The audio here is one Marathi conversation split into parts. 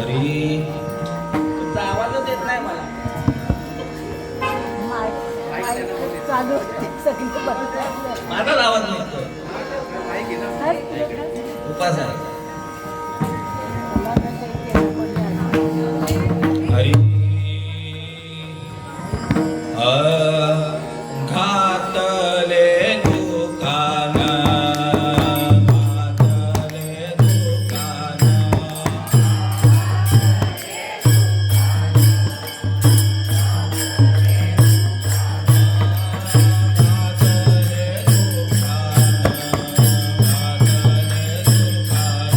हरी तुमचा आवाजच येत नाही मला. चालू सगळी बंद झालं. माझाच आवाज निघतो. उपास आहे. हरी घातले दुकान घातले दुकान घातले दुकान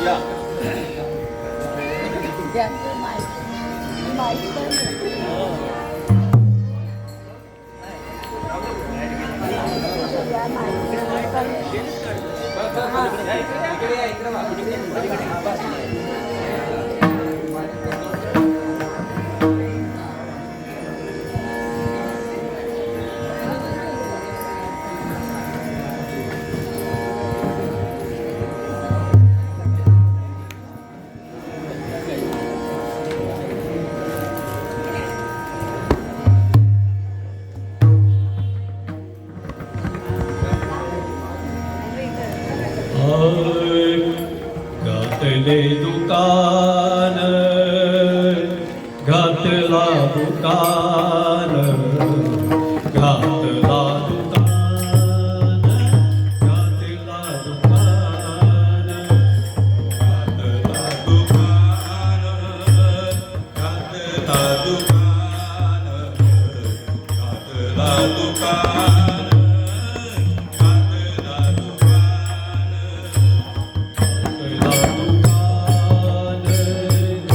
या त्याचं माहिती माहिती पण नाही. या माहिती पण इकडे या, इकडे वा. घातले दुकान घातला दुकान घातला दुकान घातला दुकान घातला दुकान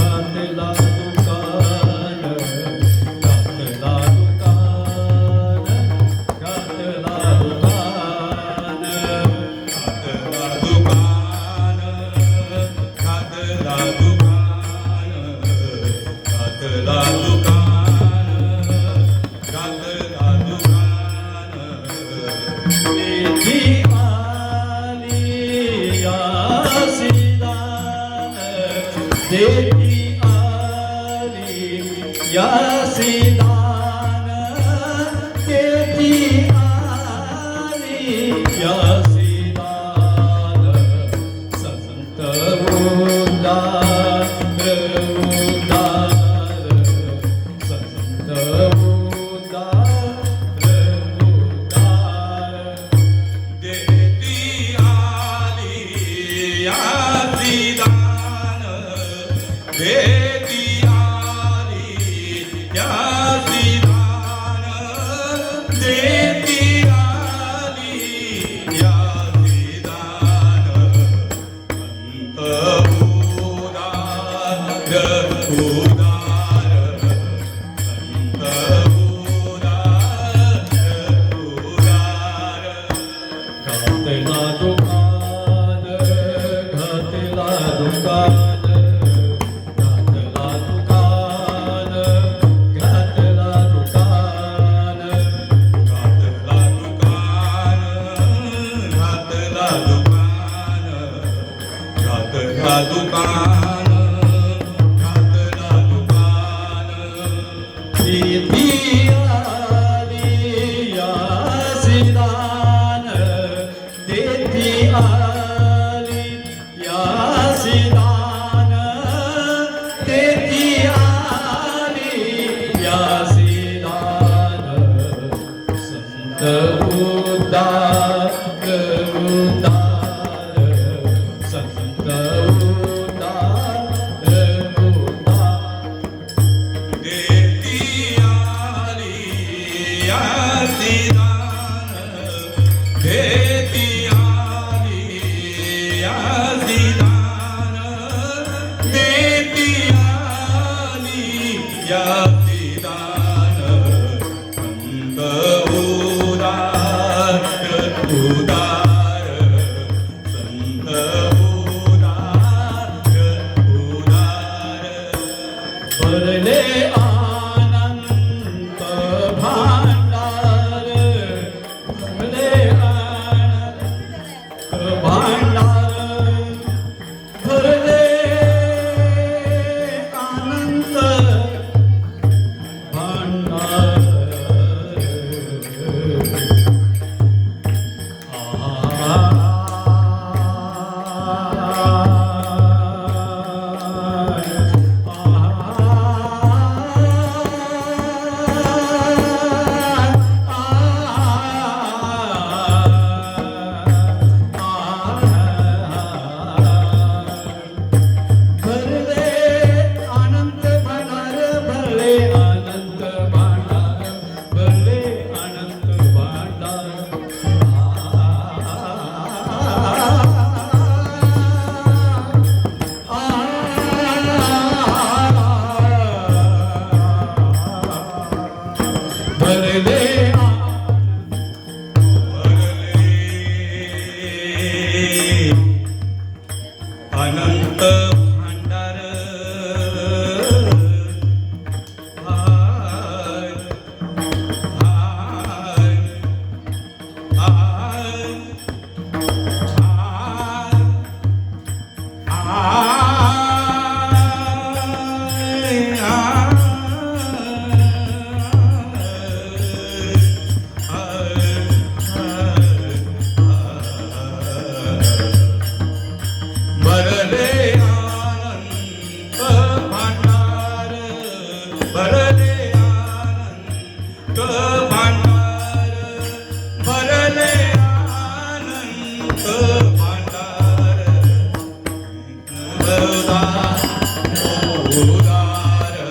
घातला दुकान घातला दुकान देती आली या सीदान देती आली या सीदान संत उदार उदार संत उदार उदार देती आली या सीदान देती आली या सीदान देती आली या सीदान संत उदार उदार संत उदार उदार घातला दुकान घातला दुकान दुकान घातला दुकान देती आली या सीदान देती आली या सीदान देती आली या सीदान संत उदार उदार संत उदार भरले आनंद भांडार भरले आनंद भांडार भरले आनंद भांडार उदार उदार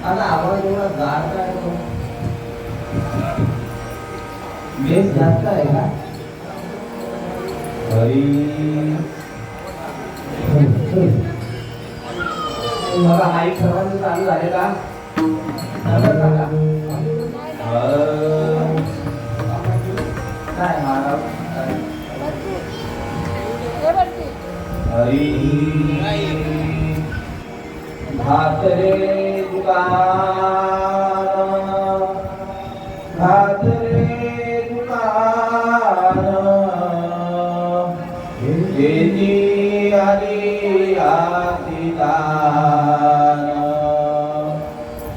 आता आवाज एवढा गाढ काय तो बेस जास्त आहे का हरी मला माईक सर्वांचं चालू झाले का नंतर सांगा काय महाराज हरी भातरे दुकान जेनी आली आदिदान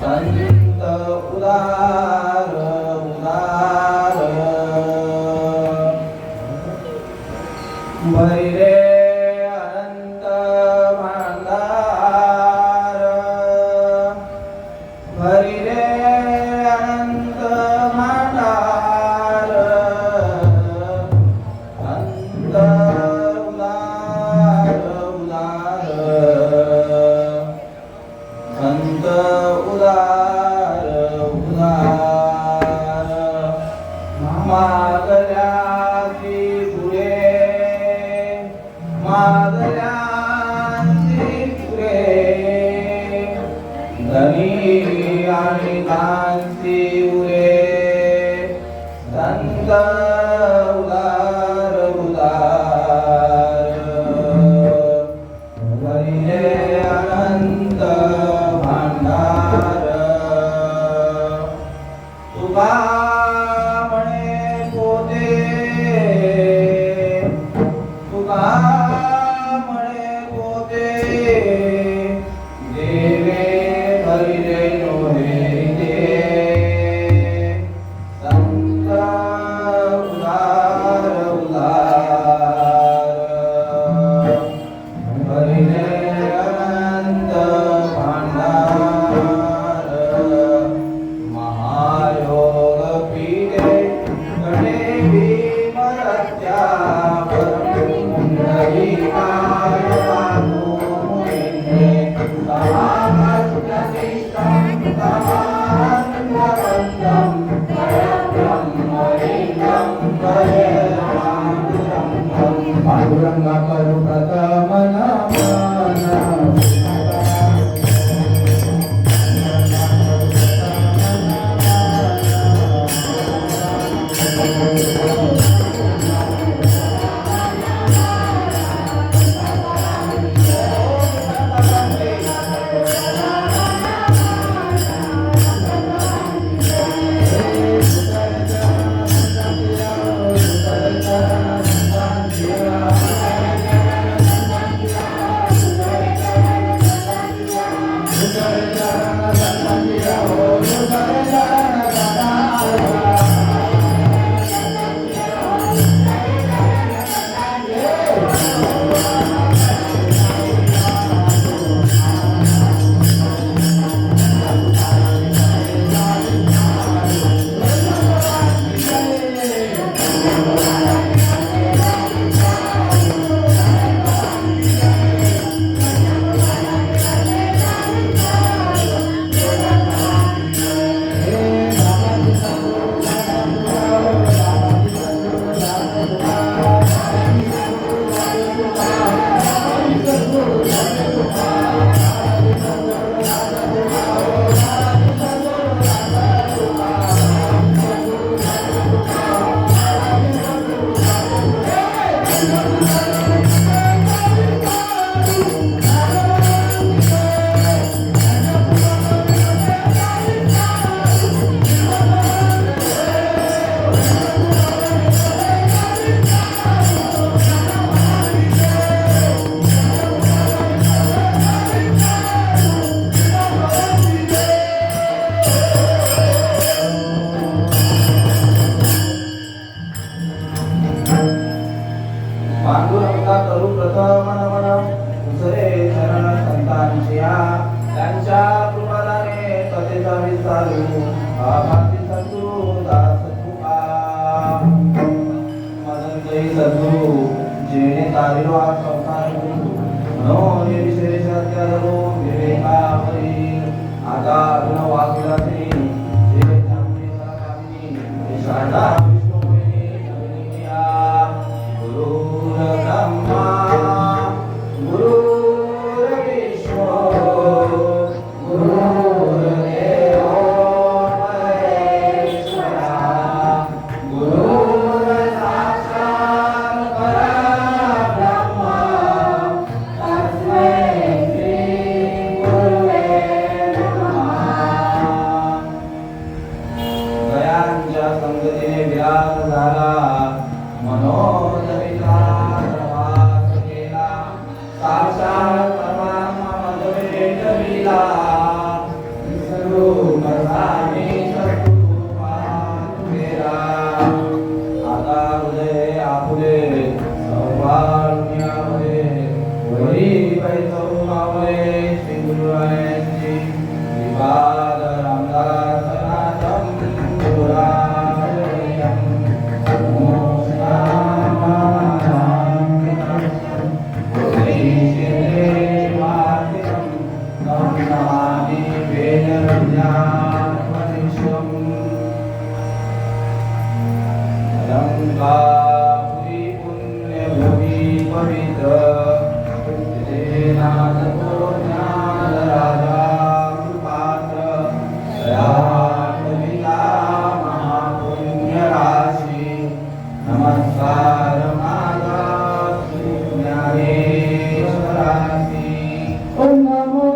संत उदार उदार मागल्याची पुरे मागल्याची पुरे धनी आणि दानची उरे संत उदार उदार भरिले अनंत भांडार तुका म्हणे पोते तुका म्हणे पोते देवे भरिले नोहे दे संत उदार उदार भरिले अनंत भांडार महायोग पीठे गणे भीमरत्या पुंडरीकाय पादो मुनिंद्रे समागतनिष्ठं समानन्दवन्दं परब्रह्मलिङ्गं पांडुरंग करू प्रथम नमन पांडुरंगा करू प्रथम नमन दुसरे चरण संतांच्या त्यांच्या कृपादाने कथेचा विस्तारू आभासी सद्गुरु दास तुका मदनजयी सद्गुरु जेणे तारिलो हा संसार म्हणो निर्विशेष सत्यालो विवेकावरी आता गुण वागला तरी जे चांगली सराकामिनी शारदा विष्णुमयी जगनिया गुरु ब्रह्मा गुरुर्विष्णु गुरुर्देवो महेश्वरा गुरुर्साक्षात् परब्रह्म तस्मै श्री गुरुवे नमः गयांच्या संगतीने विराज झाला मनोदरिता प्रवास केला साक्षात परमात्मा मध्ये जमिला स्वरूप साने सद्गुरुपाद केला आता हृदय आपुले सौभाग्यामध्ये वरी पैसो मावळे श्री गुरुरायांची विवाद रामदास नाथम गुरुराजयं लंकापुरी पुण्यभूमी पवित्र नाथको ज्ञानराजा पात्र दयान्विता महापुण्यराशी नमस्कार माझा ज्ञानेश्वरासी ओम नमो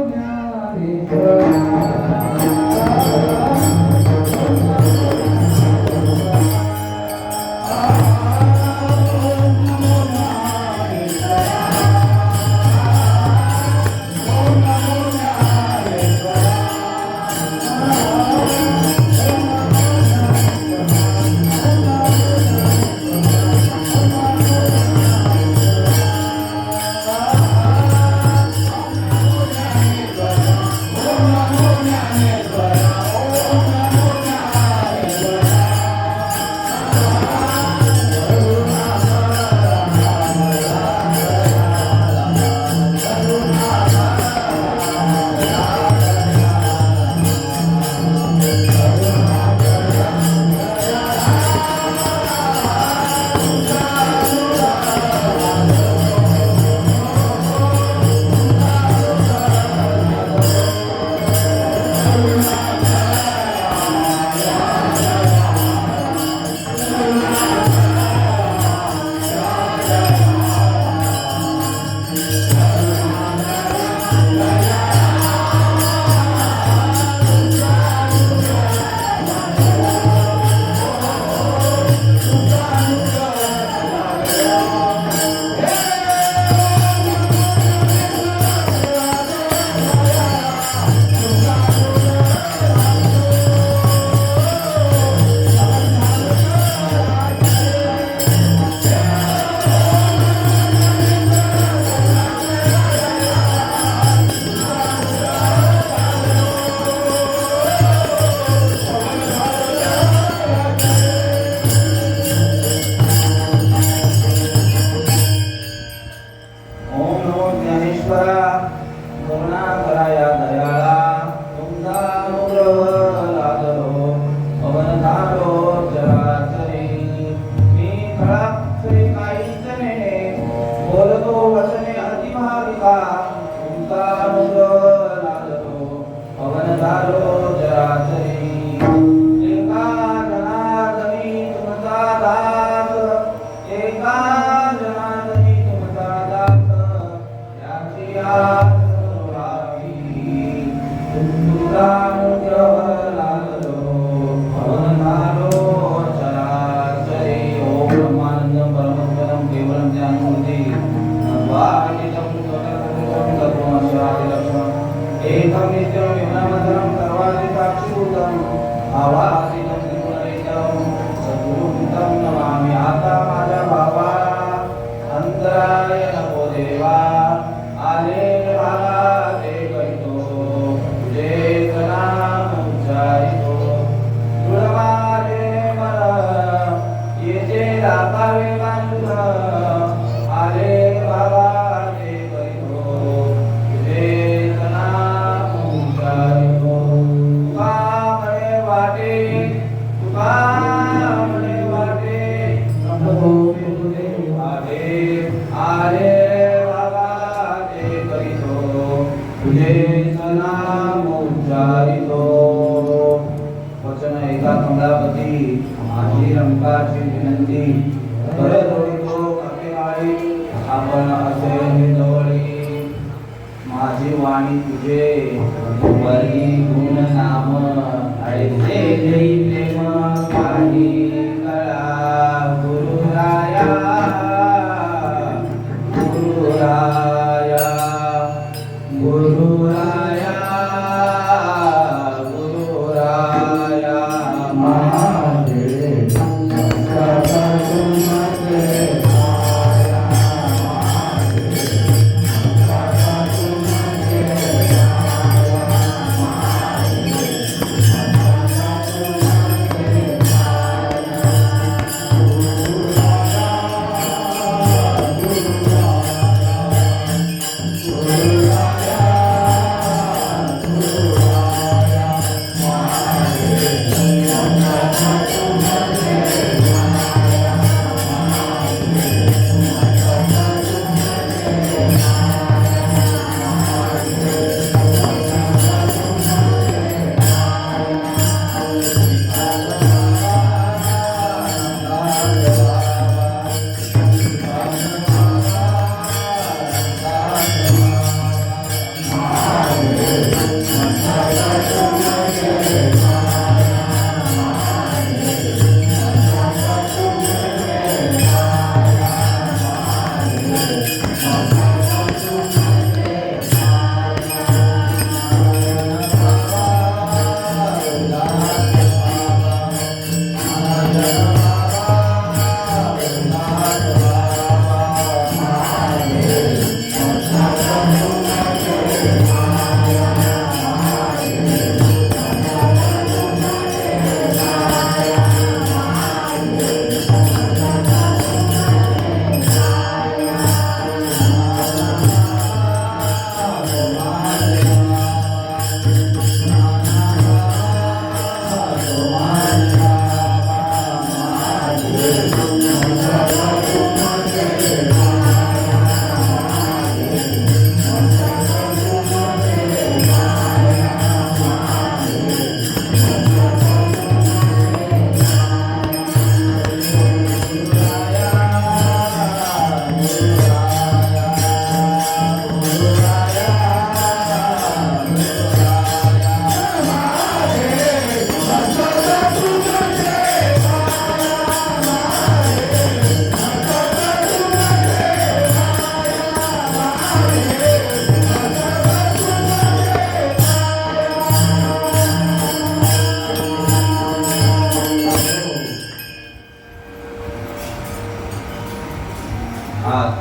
हात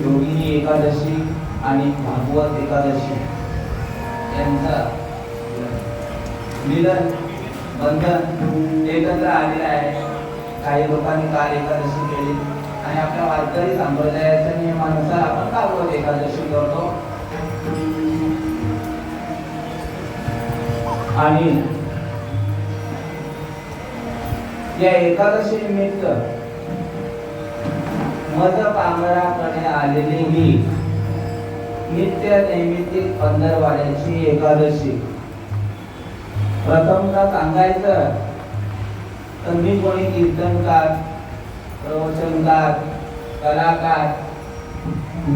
योगिनी एकादशी आणि भागवत एकादशी यांचा मिलन बंधन एकत्र आलेलं आहे. काही लोकांनी काल एकादशी केली आणि आपल्या वारकरी संप्रदायाच्या नियमानुसार आपण भागवत एकादशी करतो. आणि या एकादशी निमित्त मज पांगराकडे आलेली ही नित्य नैमित्तिक पंधरवाड्याची एकादशी. प्रथमतः सांगायचं तर मी कोणी कीर्तनकार, प्रवचनकार, कलाकार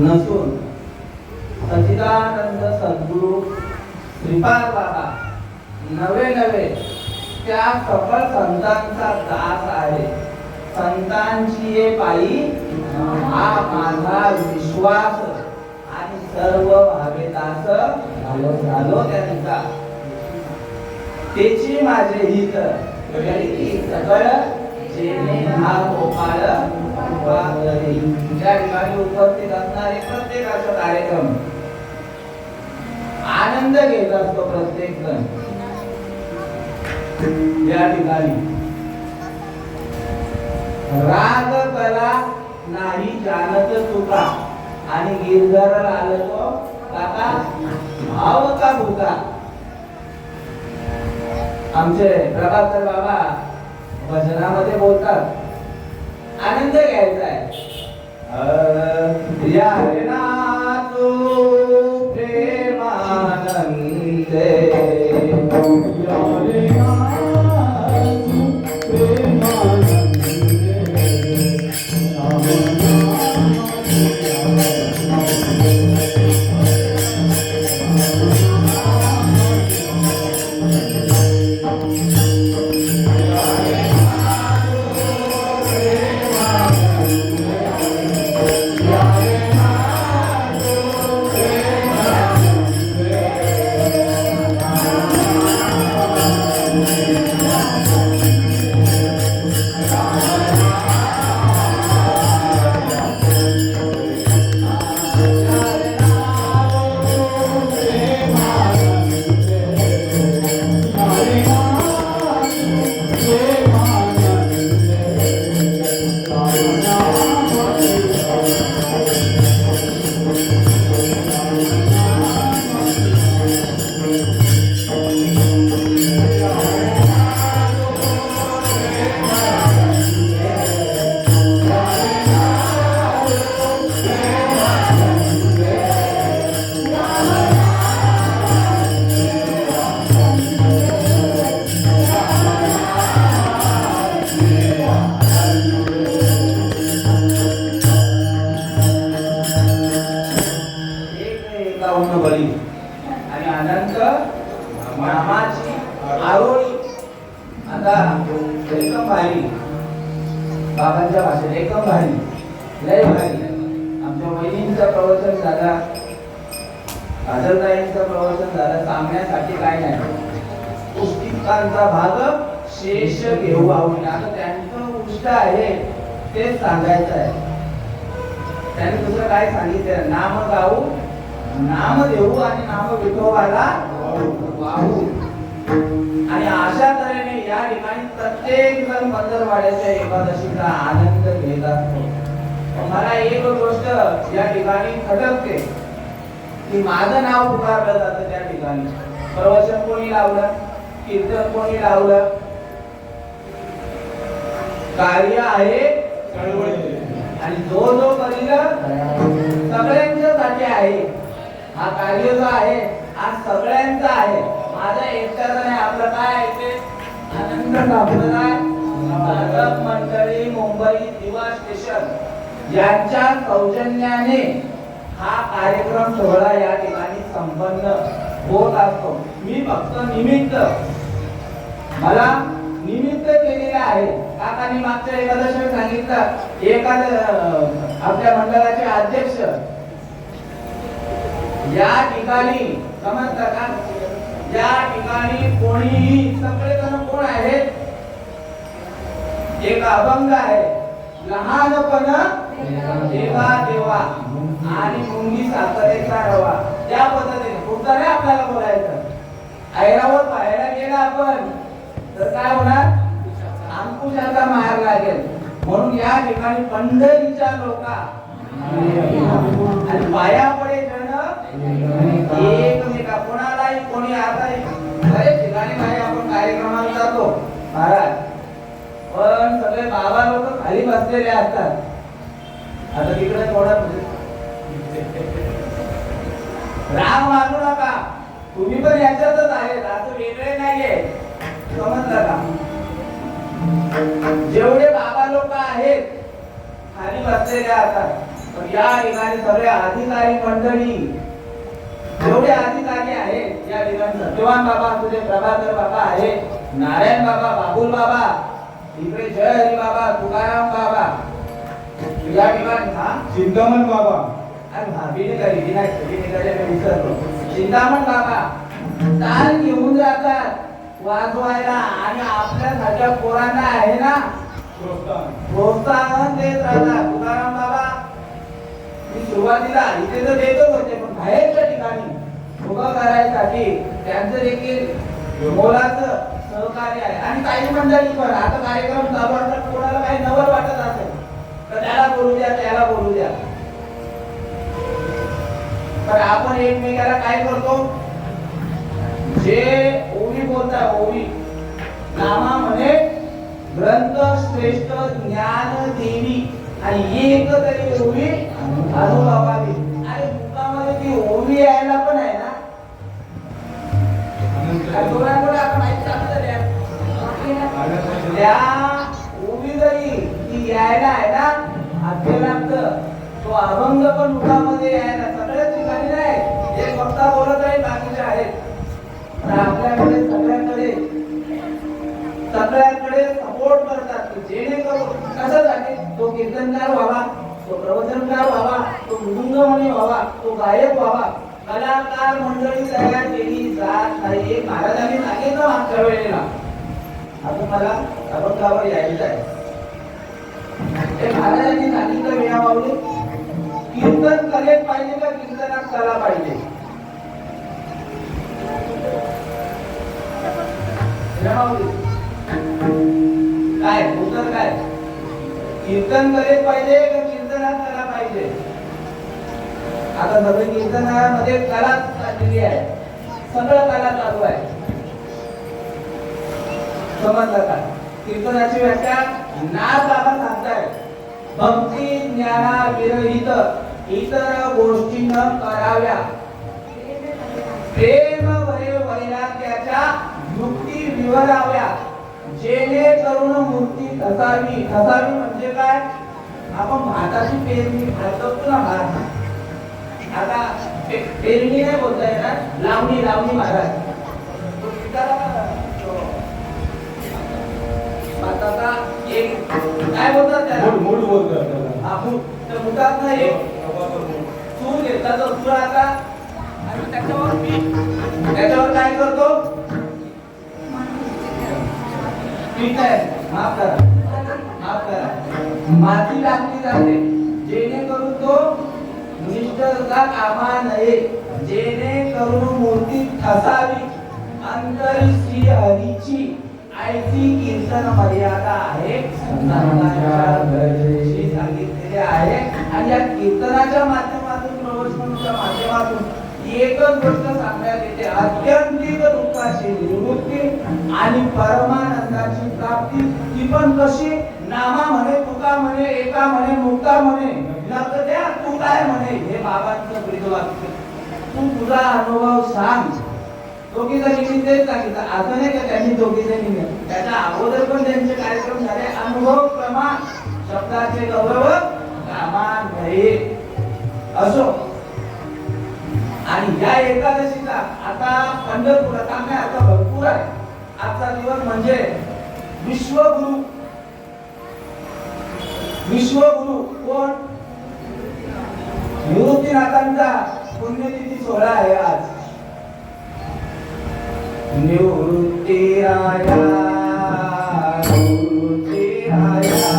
नसून सच्चिदानंद सद्गुरु श्रीपाद बाबा नवे त्या सफळ संतांचा दास आहे. संतांची ये पायी हा माझा विश्वास आणि सर्व भावे दास झालो त्यांचा. तेची माझे हित सकळ जेणे हा गोपाळ वागली. ज्या ठिकाणी उपस्थित असणारे प्रत्येकाचा कार्यक्रम आनंद घेत असतो प्रत्येक जण. या ठिकाणी राग कला नाही जानत तुका आणि गिरधर आलो तो काका भाव का भूका. आमचे प्रभाकर बाबा भजनामध्ये बोलतात आनंद घ्यायचा आहे. या रे ना तू प्रेमानंदे या रे ना तू बाबांच्या भाषेत एकदम भारी, लय भारी. आमच्या वहिनींचं प्रवचन झाला, काजलताईंचं प्रवचन झालं. सांगण्यासाठी काय नाही, पुस्तिकांचा भाग शेष घेऊ आवडील. आता त्यांचं उष्ट आहे तेच सांगायचं आहे. त्यांनी दुसरं काय सांगितलं, नाम गाऊ, नाम देऊ आणि नाम विठोबाला वाहू. आणि अशा तऱ्हेने या ठिकाणी प्रत्येक जण पंधरवाड्याच्या एकादशीचा आनंद घेत असतो. मला एक गोष्ट या ठिकाणी खटकते की माझं नाव पुकारलं जातं त्या ठिकाणी. प्रवचन कोणी लावलं, कीर्तन कोणी लावलं, कार्य आहे आणि जो जो करील सगळ्यांच्यासाठी आहे. हा कार्य जो आहे हा सगळ्यांचा आहे, माझा एकट्याचा नाही. आपलं काय आहे ते आनंद संप्रदाय साधक मंडळी मुंबई दिवा स्टेशन यांच्या सौजन्याने हा कार्यक्रम सोहळा या ठिकाणी संपन्न होत असतो. मी फक्त निमित्त, मला निमित्त केलेलं आहे. काकांनी मागच्या एकादशीला सांगितलं, आपल्या मंडळाचे अध्यक्ष या ठिकाणी समजतं का, या ठिकाणी कोणीही, सगळेजण कोण आहेत, एक अभंग आहे, लहानपण देवा देवा आणि मुंगी साखरेचा रवा. त्या पद्धतीने पुढचा नाही आपल्याला बोलायचं. ऐरावत पाहायला गेला आपण तर काय होणार, अंकुशाचा मार लागेल. म्हणून या ठिकाणी पंढरीच्या लोका आणि पाया पडे जण एकमेका. कोणालाही कोणी आता बरेच ठिकाणी काही आपण कार्यक्रमाला जातो महाराज, पण सगळे बाबा लोक खाली बसलेले असतात. आता तिकडे थोडा राग मानू नका, तुम्ही पण याच्यातच आहेत, असं वेगळे नाहीये. समजलं का? जेवढे बाबा लोक आहेत खाली बसलेले असतात, पण या ठिकाणी सगळे अधिकारी मंडळी जेवढे अधिकारी आहेत या ठिकाणी सत्यवान बाबा असू दे, प्रभाकर बाबा आहे, नारायण बाबा, बाबुल बाबा, इकडे जय हरी बाबा, तुकाराम बाबा, या ठिकाणी चिंतामण बाबा, चिंतामण बाबा ताल घेऊन जातात वाजवायला आणि आपल्यासारख्या पोरांना आहे ना प्रोत्साहन देत राहतात. तुकाराम बाबा मी सुरुवातीला इथे तर देतच होते, पण बाहेरच्या ठिकाणी उभं करायसाठी त्यांचं देखील मोलाचं सहकार्य आहे. आणि काही मंडळी पण आता कार्यक्रम चालू असतात, कोणाला काही नवल वाटत असेल तर त्याला बोलू द्या, त्याला बोलू द्या. पण आपण एकमेकाला काय करतो, जे ओवी बोलतात ओवी नामा म्हणे ग्रंथ श्रेष्ठ ज्ञान देवी आणि एक तरी ओवी अनुभवावी. आणि मुखामध्ये ती ओवी यायला पण आहे ना, दोघांकडे आपण त्या ओवी जरी ती यायला आहे ना अध्ययनात, तो अभंग पण मुखामध्ये यायला सगळ्याच ठिकाणी नाही. एक वक्ता बोलत आहे, बाकीचे आहेत, पण आपल्याकडे सगळ्यांकडे सपोर्ट करतात की जेणेकरून कशासाठी तो कीर्तनकार व्हावा, तो प्रवचनकार व्हावा, तो मृदुंगमणी व्हावा, तो गायक व्हावा. कलाकार मंडळी तयार केली जात नाही. महाराजांनी सांगितलं मागच्या वेळेला, आता मला अभंगावर यायचं आहे. ते महाराजांनी सांगितलं विना माऊली, कीर्तन कलेत पाहिजे का कीर्तनात कला पाहिजे? काय उत्तर काय? कीर्तन कलेत पाहिजे का कीर्तनात कला पाहिजे? आता नवीन कीर्तनामध्ये कला चाललेली आहे, सगळं कला चालू आहे. समजलं का? कीर्तनाची व्याख्या नाथ बाबा सांगतायत, भक्ती ज्ञाना विरहित इतर गोष्टी न कराव्या, प्रेम वरे वैराग्याच्या युक्ती विवराव्या, जेणेकरून मूर्ती ठसावी. ठसावी म्हणजे काय? आपण भाताची पेरणी घालतो ना, भात आता पेरणी नाही बोलता येणार, लावणी लावणी महाराज भाताचा एक काय बोलतात त्याला, मूड बोलतात त्याला. हा मूड. तर मुठात ना एक सूर घेतला, तो सूर आता आणि त्याच्यावर काय करतो, पीठ आहे, माफ करा, माती टाकली जाते जेणेकरून तो निष्ठा कामा नये, जेणेकरून मूर्ती ठसावी. अंतरी श्री हरीची ऐसी कीर्तन मर्यादा आहे, संतांची सांगितलेले आहे. आणि या कीर्तनाच्या माध्यमातून, प्रवचनाच्या माध्यमातून एकच गोष्ट सांगण्यात येते, आत्यंतिक दुःखाची निवृत्ती आणि परमानंदाची प्राप्ती. ती पण कशी? नामा म्हणे, तुका म्हणे, एका म्हणे, मुक्ता म्हणे, नकद्या तू काय म्हणे. हे बाबांचं ब्रीदवाक्य. तू तुझा अनुभव सांग. दोघी जणी तेच सांगितलं, असं नाही का त्यांनी दोघी जणी, त्याच्या अगोदर पण त्यांचे कार्यक्रम झाले. अनुभव प्रमाण शब्दाचे गौरव कामा नये असो. आणि या एकादशीचा आता पंढरपुरात आम्ही आता भरपूर आहे. आजचा दिवस म्हणजे विश्वगुरु. विश्वगुरु कोण? निवृत्तीनाथांचा पुण्यतिथी सोहळा आहे आज. निवृत्ती राया, निवृत्ती राया,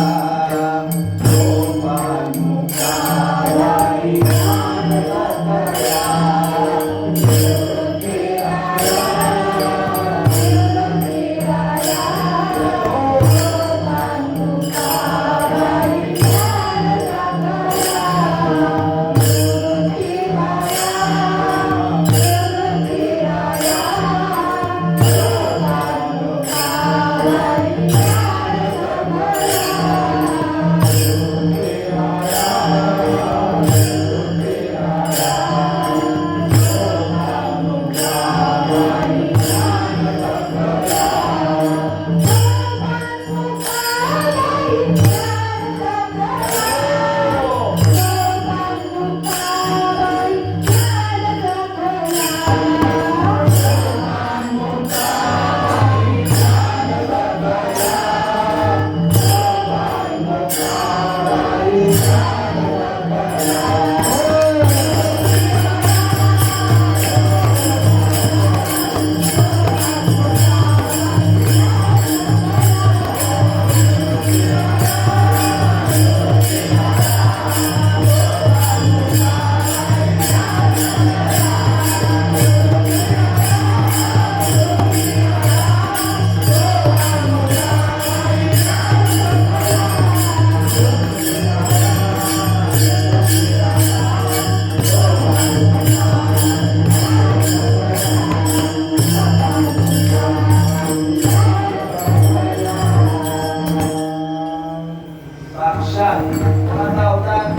साक्षात कोणाचा अवतार?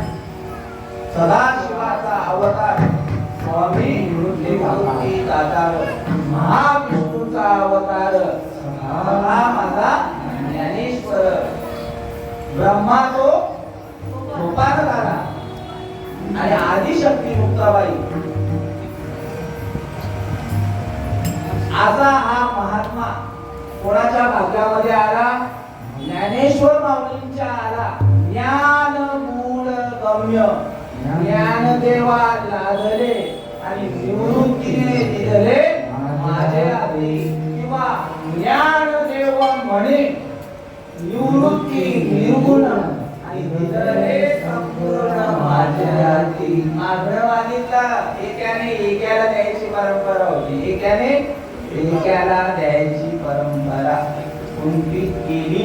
सदाशिवाचा अवतार स्वामी निवृत्ती दातार महाविष्णूचा अवतार हा माझा ज्ञानेश्वर. ब्रह्मा तो झोपात झाला आणि आदिशक्ती मुक्ताबाई असा हा महात्मा कोणाच्या भाग्यामध्ये आला? ज्ञानेश्वर माऊलींच्या आला. ज्ञान मूळ गम्य ज्ञानदेवा लादले आणि निवृत्तीने दिले माझे आधी, किंवा ज्ञानदेव म्हणे निवृत्ती निर्गुण आणि दिले संपूर्ण माझे आधी. मागं मागितलं एकाने एकाला द्यायची परंपरा होती, एकाने एकाला द्यायची परंपरा कोणती केली?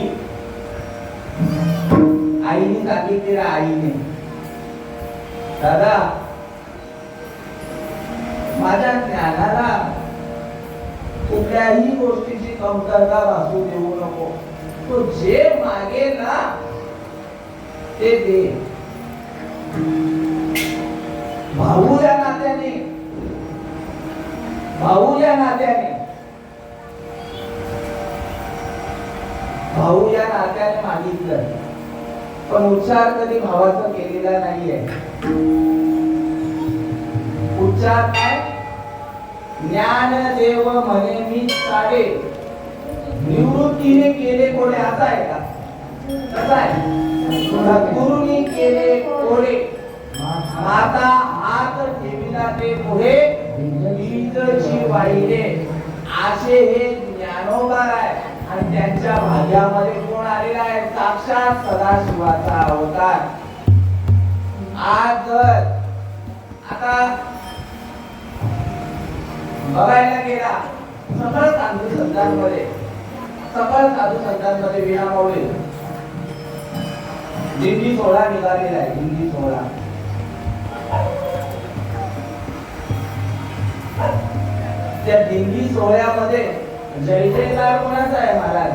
आईने सांगितलेलं आईने, दादा माझ्या ज्ञानाला कुठल्याही गोष्टीची कमतरता भासू देऊ नको. तो जे मागेल ना ते दे. भाऊ या नात्याने भाऊ या नात्याने भाऊ या नात्याने मागितलं, पण उच्चार कधी भावाचा केलेला नाहीये. उच्चार काय? ज्ञानदेव म्हणे मी साडे निवृत्तीने केले कोडे. असा आहे का? कसा आहे? सद्गुरूंनी केले कोडे माता हात ठेविला ते पुढे बीजची वाहिले. असे हे ज्ञानोबार आहे आणि त्यांच्या भाग्यामध्ये कोण आलेला आहे? साक्षात सदाशिवाचा अवतार. आज जर आता बघायला गेला सकळ साधू संतांमध्ये विना माऊली दिंडी सोहळा निघालेला आहे. दिंडी सोहळा त्या दिंडी सोहळ्यामध्ये जय जयकार कोणाचा आहे महाराज?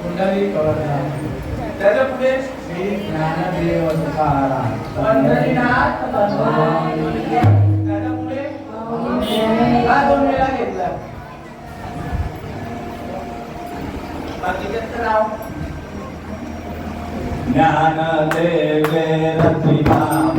पुंडलिक अवतार. त्याच्या पुढे श्री ज्ञानदेव तुकाराम. पंढरीनाथ भगवान. त्याच्या पुढे का 2 वेळा घेतला? बाकीचं नाव ज्ञानदेवे रतिनाम.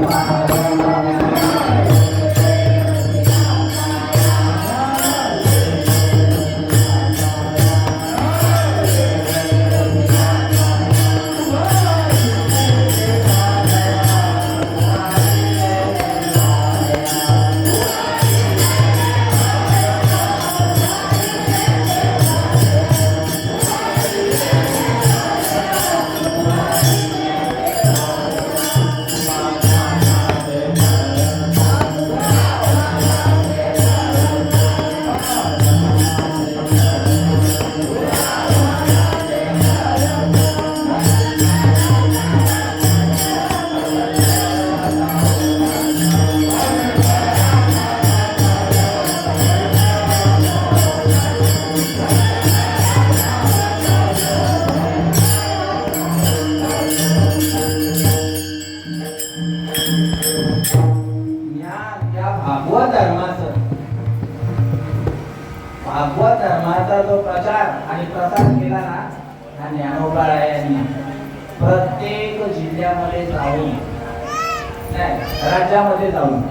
भागवत धर्माचा जो प्रचार आणि प्रसार केला ना, हा ज्ञानोबा यांनी प्रत्येक जिल्ह्यामध्ये जाऊन, नाही राज्यामध्ये जाऊन,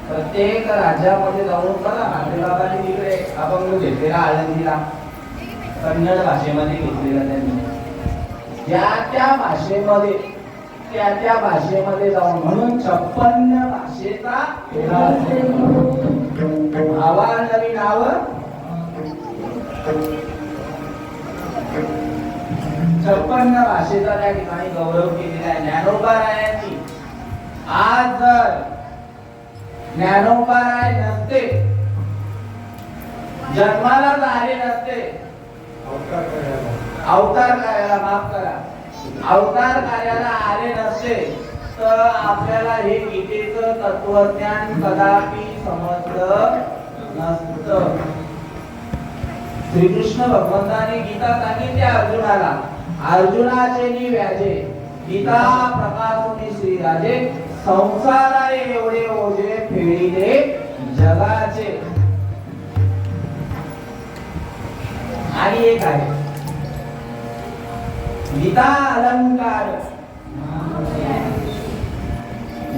प्रत्येक राज्यामध्ये जाऊन बघा नांदेबाबांनी तिकडे अभंग घेतलेला आळंदीला कन्नड भाषेमध्ये घेतलेला त्यांनी. त्या भाषेमध्ये त्या भाषेमध्ये जाऊन म्हणून 56 भाषेचा आवाज नवीन नाव 56 भाषेचा त्या ठिकाणी गौरव केलेला आहे ज्ञानोबा रायांनी. आज जर ज्ञानोबा राय नसते, जन्मालाच आले नसते, अवतार कार्याला माफ करा, अवतार कार्याला आले नसते तर आपल्याला हे गीतेचं तत्वज्ञान कदापि समजलं नसतं. श्रीकृष्ण भगवंताने गीता सांगितली अर्जुनाला, अर्जुनाचे नि व्याजे गीता प्रकाशुनी श्रीराजे, संसाराने एवढे ओझे फेडिले जगाचे. आणि एक आहे गीता अलंकार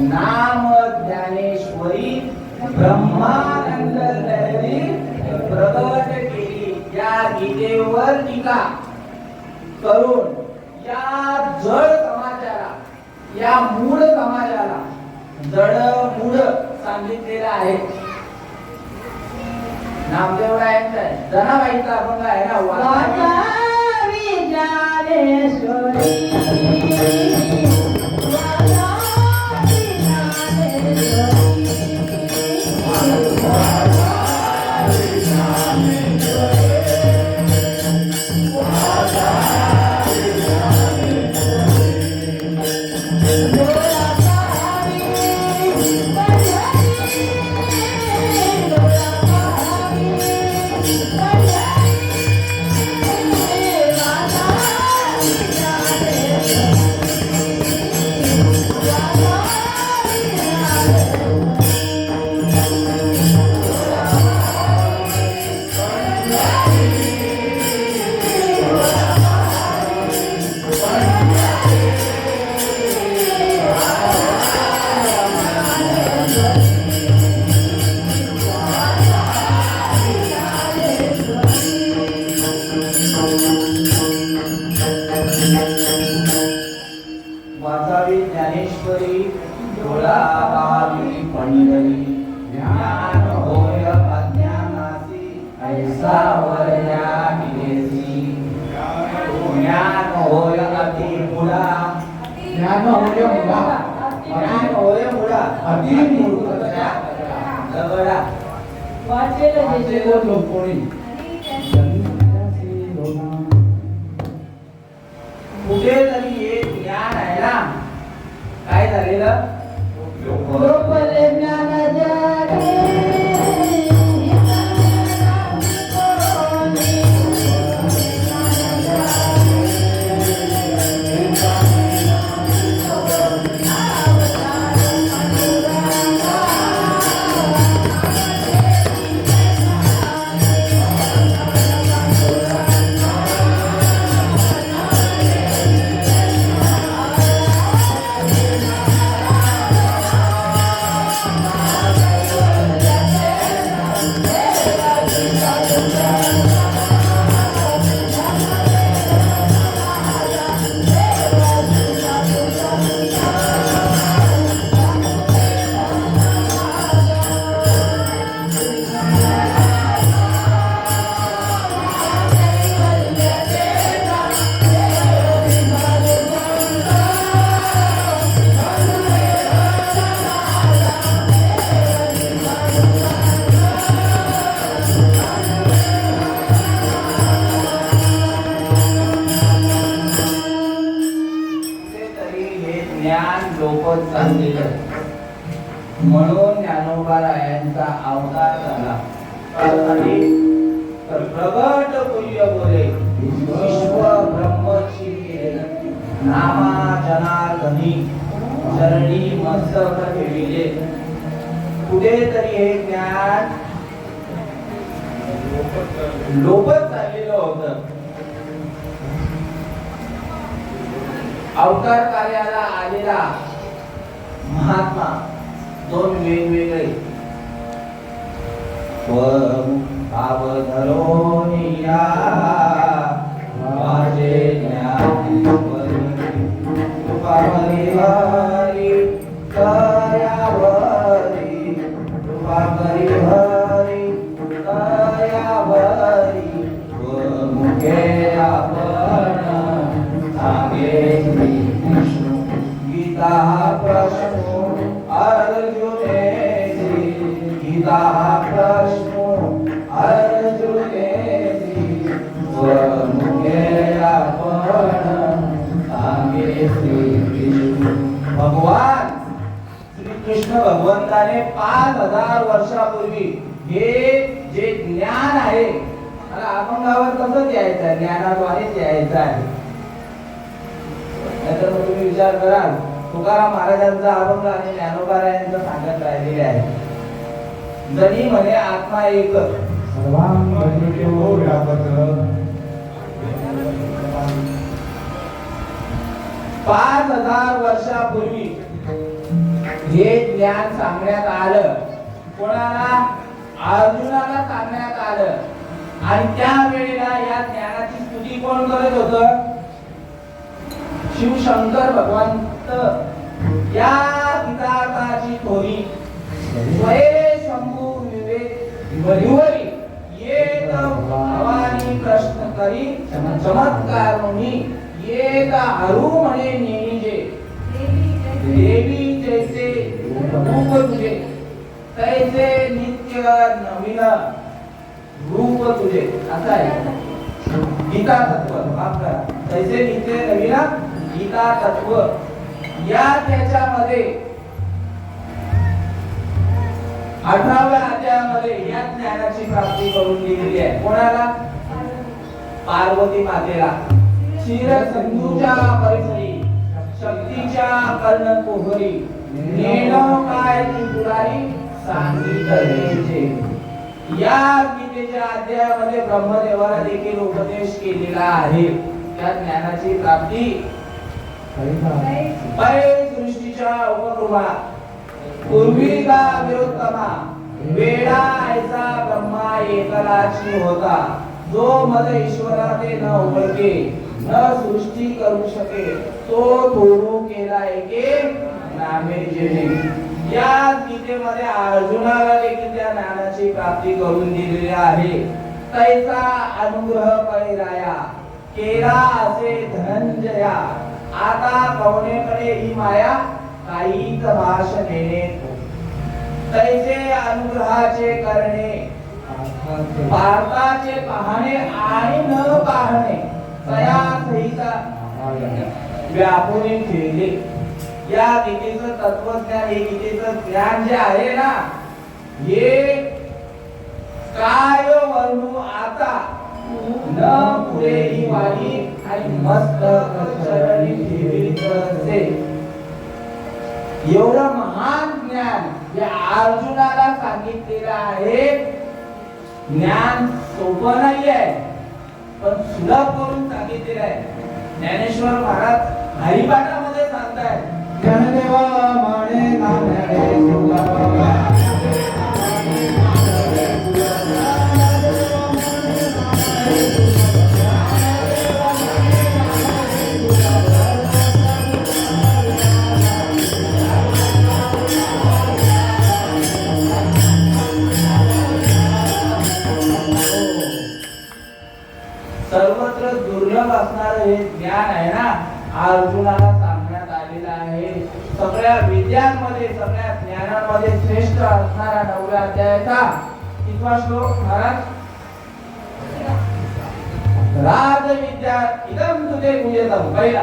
नाम ज्ञानेश्वरी ब्रह्मानंद लहरी प्रगट केली. या गीतेवर टीका करून या जड समाजाला, या मूळ समाजाला जड मूळ सांगितलेलं आहे. नामदेवरायांचा आहे, जनाबाईचा अभंग आहे ना, वाचावी ज्ञानेश्वरी वाचावी ज्ञानेश्वरी डोळा पाहावी पंढरी, ज्ञान होय अज्ञानासी ऐसा वर्या विदेसी. ज्ञान होय अति मुळा, ज्ञान होय मुळा, ज्ञान होय मुळा अति मूर्खता दगडा वाचेल लोकोणी. कुठेतरी एक ज्ञान आहे ना, काय झालेलं गोपले ज्ञान जागे ज्ञान लोपत चाललेलं. म्हणून ज्ञानोबारायांचा अवतार झाला. त्यासाठी तर प्रगट तुल्य बोले विश्व ब्रह्मची नामा जनार्दनी चरणी मस्तक ठेविले. कुठेतरी हे ज्ञान लोपत चाललेलं होतं. अवतार कार्याला आलेला महात्मा दोन वेगवेगळे भाव धरोनिया माझे ज्ञान कृपा हरी दयावरी कृपा हरी दयावरी मुखे आपण सांगे श्री विष्णू गीता प्रश्नो अर्जुनेची गीता प्रश्नो अर्जुनेची मुखे आपण सांगे श्री विष्णू. भगवान श्री कृष्ण भगवंताने 5000 वर्षापूर्वी हे जे ज्ञान आहे मला अभंगावर कसं द्यायचं आहे, ज्ञानाद्वारेच द्यायचं आहे. नाहीतर मग तुम्ही विचार कराल तुकाराम महाराजांचा अभंग आणि ज्ञानोबारायांचं सांगत राहिलेले आहे. जनी म्हणे आत्मा एक सर्वांगीतो व्यापक 5000 वर्षापूर्वी हे ज्ञान सांगण्यात आलं. कोणाला? अर्जुनाला सांगण्यात आलं. आणि त्यावेळेला या ज्ञानाची स्तुती कोण करत होतं? शिवशंकर भगवंत. या गीतार्थाची थोरी स्वये शंभू विवेक वरिवरी येत भवानी प्रश्न करी चमत्कार मुनी येत हरू म्हणे नेईजे देवी जैसे रूप तुझे तैसे नित्य नवीन रूप तुझे. असं आहे गीता तत्व. माफ करा, तैसे नित्य नवीन गीता तत्व. या त्याच्यामध्ये 18व्या अध्यायामध्ये या ज्ञानाची प्राप्ती करून दिलेली आहे. कोणाला? पार्वती मातेला. क्षीर सिंधूच्या परिसरी शक्तीच्या कर्ण कोहरी नेण काय त्रिपुरारी सांगितले. या गीतेच्या अध्यायामध्ये ब्रह्मदेवाला देखील उपदेश केलेला आहे. त्या ज्ञानाची प्राप्ती पै दृष्टीच्या उपक्रमा पूर्वीका विरोत्तमा वेडा ऐसा ब्रह्मा एकलाची होता. जो मद ईश्वरा ते न ओळखे न सृष्टी करू शके तो थोडू केला एके नामे जेणे. या गीतेमध्ये अर्जुनाला देखील त्या ज्ञानाची प्राप्ती करून दिलेली आहे. तैसा अनुग्रह पैराया केला असे धनंजया. आता कवनेकडे ही माया काहीच भाषणे. तैसे अनुग्रहाचे करणे भारताचे पाहणे आणि न पाहणे तया सहिता व्यापून ठेवले. या गीतेचं तत्वज्ञान हे गीतेचं ज्ञान जे आहे ना हे काय वर्णू आता न पुरे ही वाणी आणि मस्त चरणी ठेवीचे. एवढं महान ज्ञान या अर्जुनाला सांगितलेलं आहे. ज्ञान सोपं नाही आहे पण सुलभ करून सांगितलेलं आहे. ज्ञानेश्वर महाराज हरिपाठामध्ये सांगतायत ज्ञानदेवा माने नामणे सर्वत्र दुर्लभ असणारे हे ज्ञान आहे ना अर्जुनाला सांगण्यात आलेलं आहे. सगळ्या विद्यांमध्ये सगळ्या ज्ञानामध्ये श्रेष्ठ असणारा 9व्या अध्यायाचा कितवा श्लोक महाराज? राज विद्या इदम तुते पूजतम. पहिला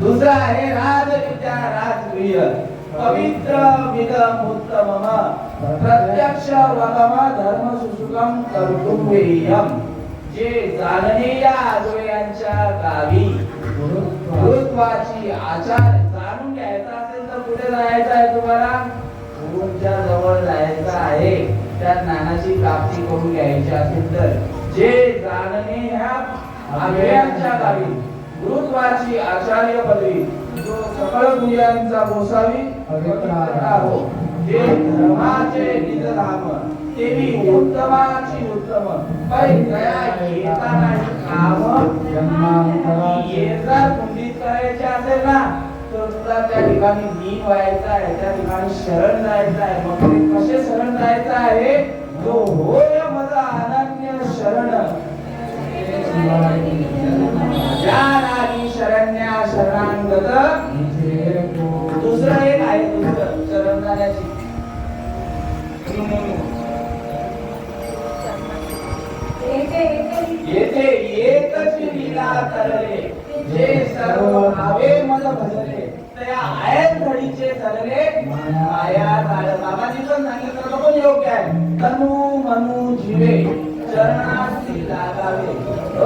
दुसरा आहे राजविद्या राजगृह पवित्र विदम उत्तमम प्रत्यक्ष वगम धर्म सुसुकम कर्तुमेयम जे जाणणे या आजोळ्यांच्या गावी गुरुत्वाची आचार जाणून घ्यायचा असेल तर कुठे जायचं आहे तुम्हाला गुरुंच्या जवळ जायचं आहे त्या ज्ञानाची प्राप्ती करून घ्यायची असेल तर जे जाणणे ह्या आजोळ्यांच्या गावी गुरुत्वाची आचार्य पदवी जो सकळ गुह्यांचा गोसावी पवित्र हो जे धर्माचे निजधाम तेवी उत्तमाची उत्तम परित्रया येता नाही काम येता कुंडीत करायचे असेल ना तर तुला त्या ठिकाणी लीन व्हायचं आहे त्या ठिकाणी शरण जायचं आहे मग ते कसे शरण जायचं आहे जो होय माझा अनन्य शरण या नारी शरण्या शरणांगत दुसरं एक आहे दुसरं शरण जाण्याची येथे एकच लीला करले जे सर्व भावे मज भजले त्या आयत घडीचे चलले माया काळ बाबांनी पण सांगितलं तो पण योग्य आहे तनु मनु जीवे चरणासी लागावे